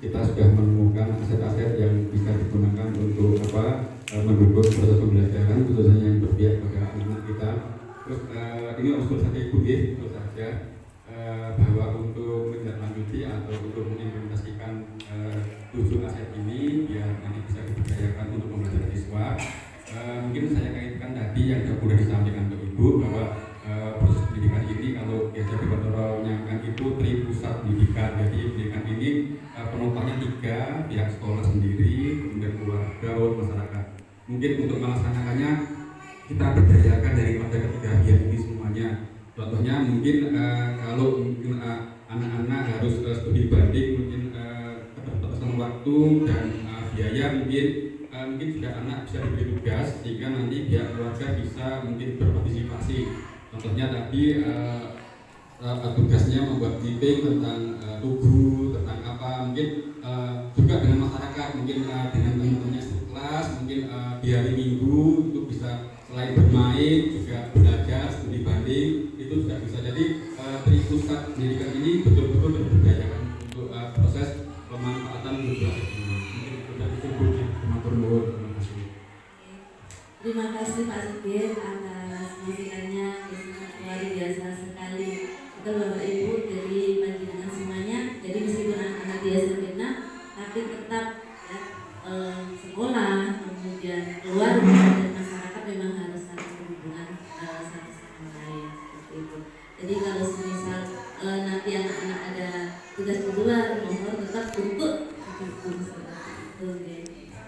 Speaker 6: kita sudah menemukan aset-aset yang bisa digunakan untuk mendukung proses pembelajaran khususnya yang berpihak pada anak kita. Terus ini usul saja Ibu usul saja bahwa untuk menindaklanjuti atau untuk mengimplementasikan 7 aset ini biar nanti bisa diberdayakan untuk pembelajaran siswa. Mungkin saya kaitkan tadi yang sudah disampaikan ke Ibu bahwa proses pendidikan ini kalau biasa di kontrolnya kan itu tripusat pendidikan. Jadi pendidikan ini penopangnya 3, pihak sekolah sendiri, kemudian keluarga, masyarakat. Mungkin untuk melaksanakannya kita berdayakan daripada ketiga pihak ini semuanya. Contohnya mungkin kalau mungkin anak-anak harus studi banding, mungkin keterbatasan waktu dan biaya, mungkin juga anak bisa diberi tugas sehingga nanti pihak keluarga bisa mungkin berpartisipasi. Contohnya tadi tugasnya membuat meeting tentang tugu, tentang apa, mungkin juga dengan masyarakat, mungkin dengan teman-temannya kelas, mungkin di hari Minggu itu bisa selain bermain juga belajar, studi banding, itu juga bisa. Jadi tripusat pendidikan ini betul-betul berdayakan untuk proses pemanfaatan budaya ini. Mungkin sudah disebut teman-teman. Terima kasih.
Speaker 4: Terima kasih Pak Sigit atas masukannya, sangat luar biasa sekali. Betul Bapak Ibu dari panjenengan semuanya. Jadi meskipun anak-anak di SMK, tapi tetap ya, sekolah, kemudian keluarga dan masyarakat memang harus saling berhubungan satu sama lain seperti itu. Jadi kalau semisal nanti anak-anak ada tugas di luar, mohon tetap untuk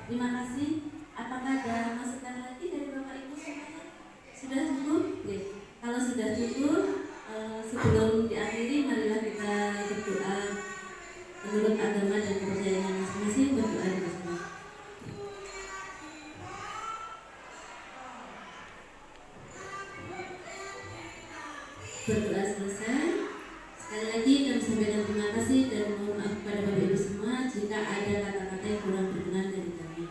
Speaker 4: terima kasih. Apakah ada masukan lagi dari Bapak Ibu semuanya? Sudah cukup? Oke. Kalau sudah cukup, sebelum diakhiri, marilah kita berdoa menurut agama dan kepercayaan masing-masing, berdoa bersama. Berdoa selesai. Sekali lagi kami sampaikan terima kasih dan mohon maaf kepada Bapak Ibu semua jika ada kata-kata yang kurang berkenan dari kami.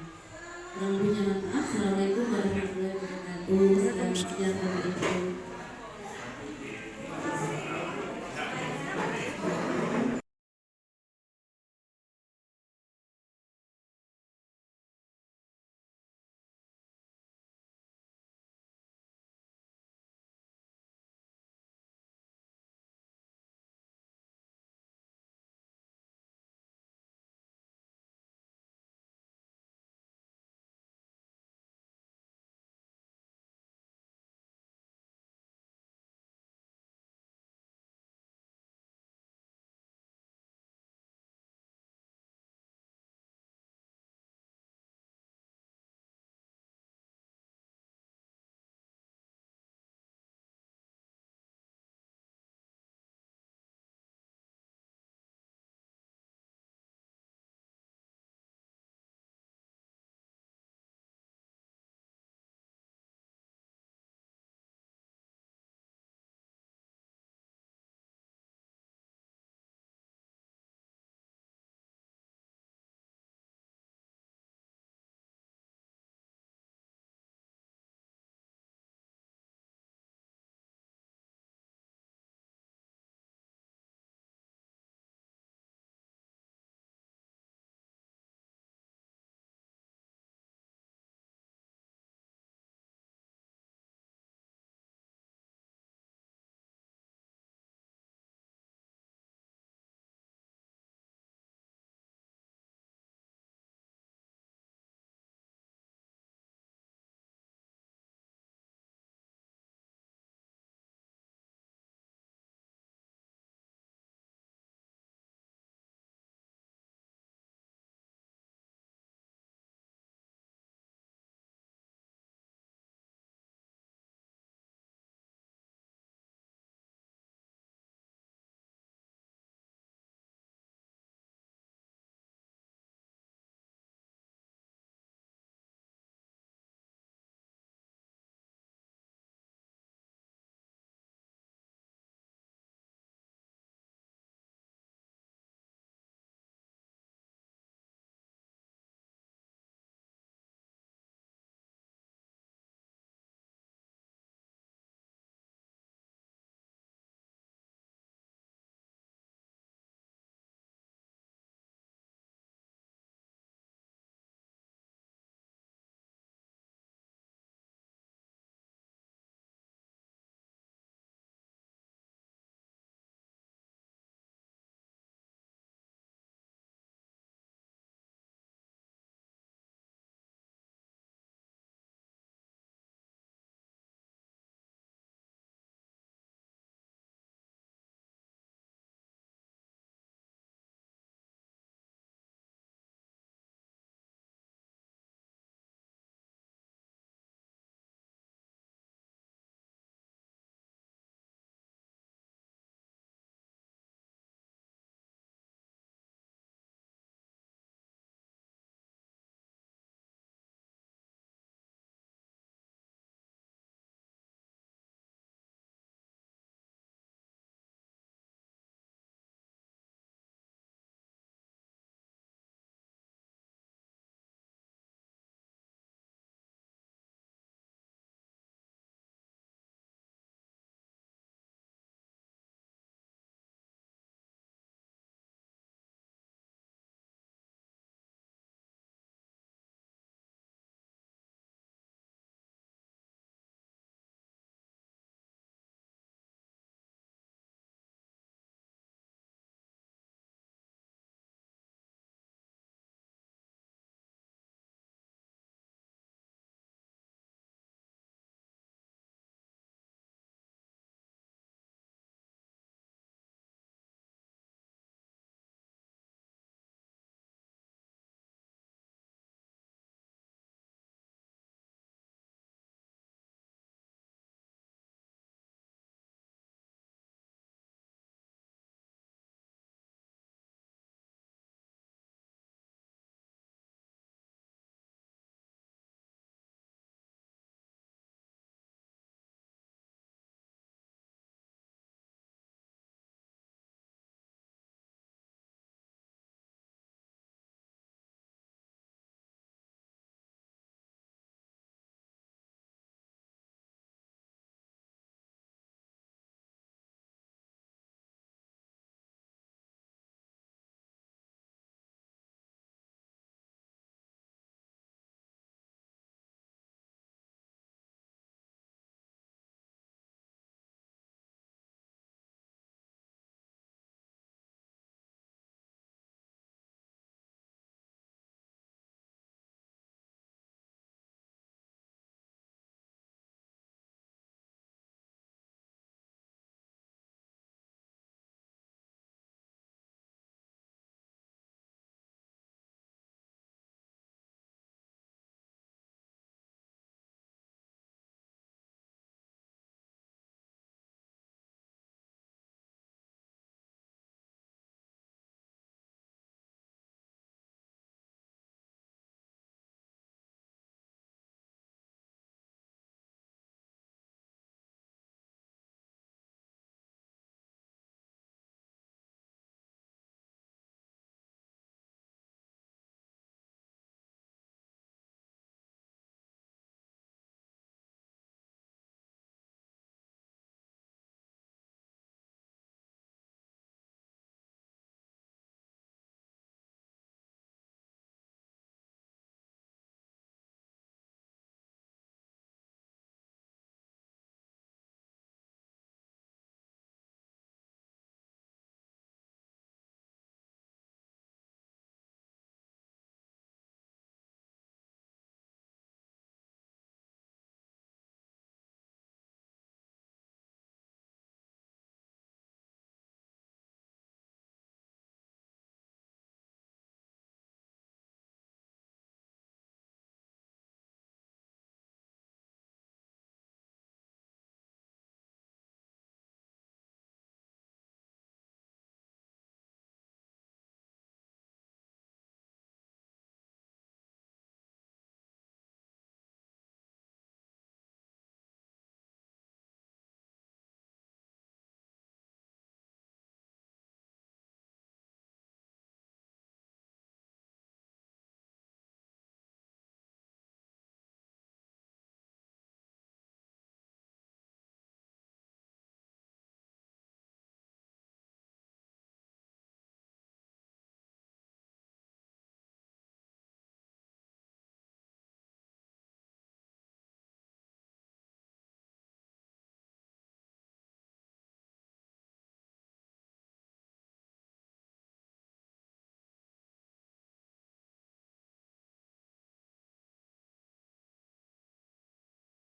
Speaker 4: Kurang lebihnya mohon maaf. Assalamualaikum warahmatullahi wabarakatuh. Selamat siang.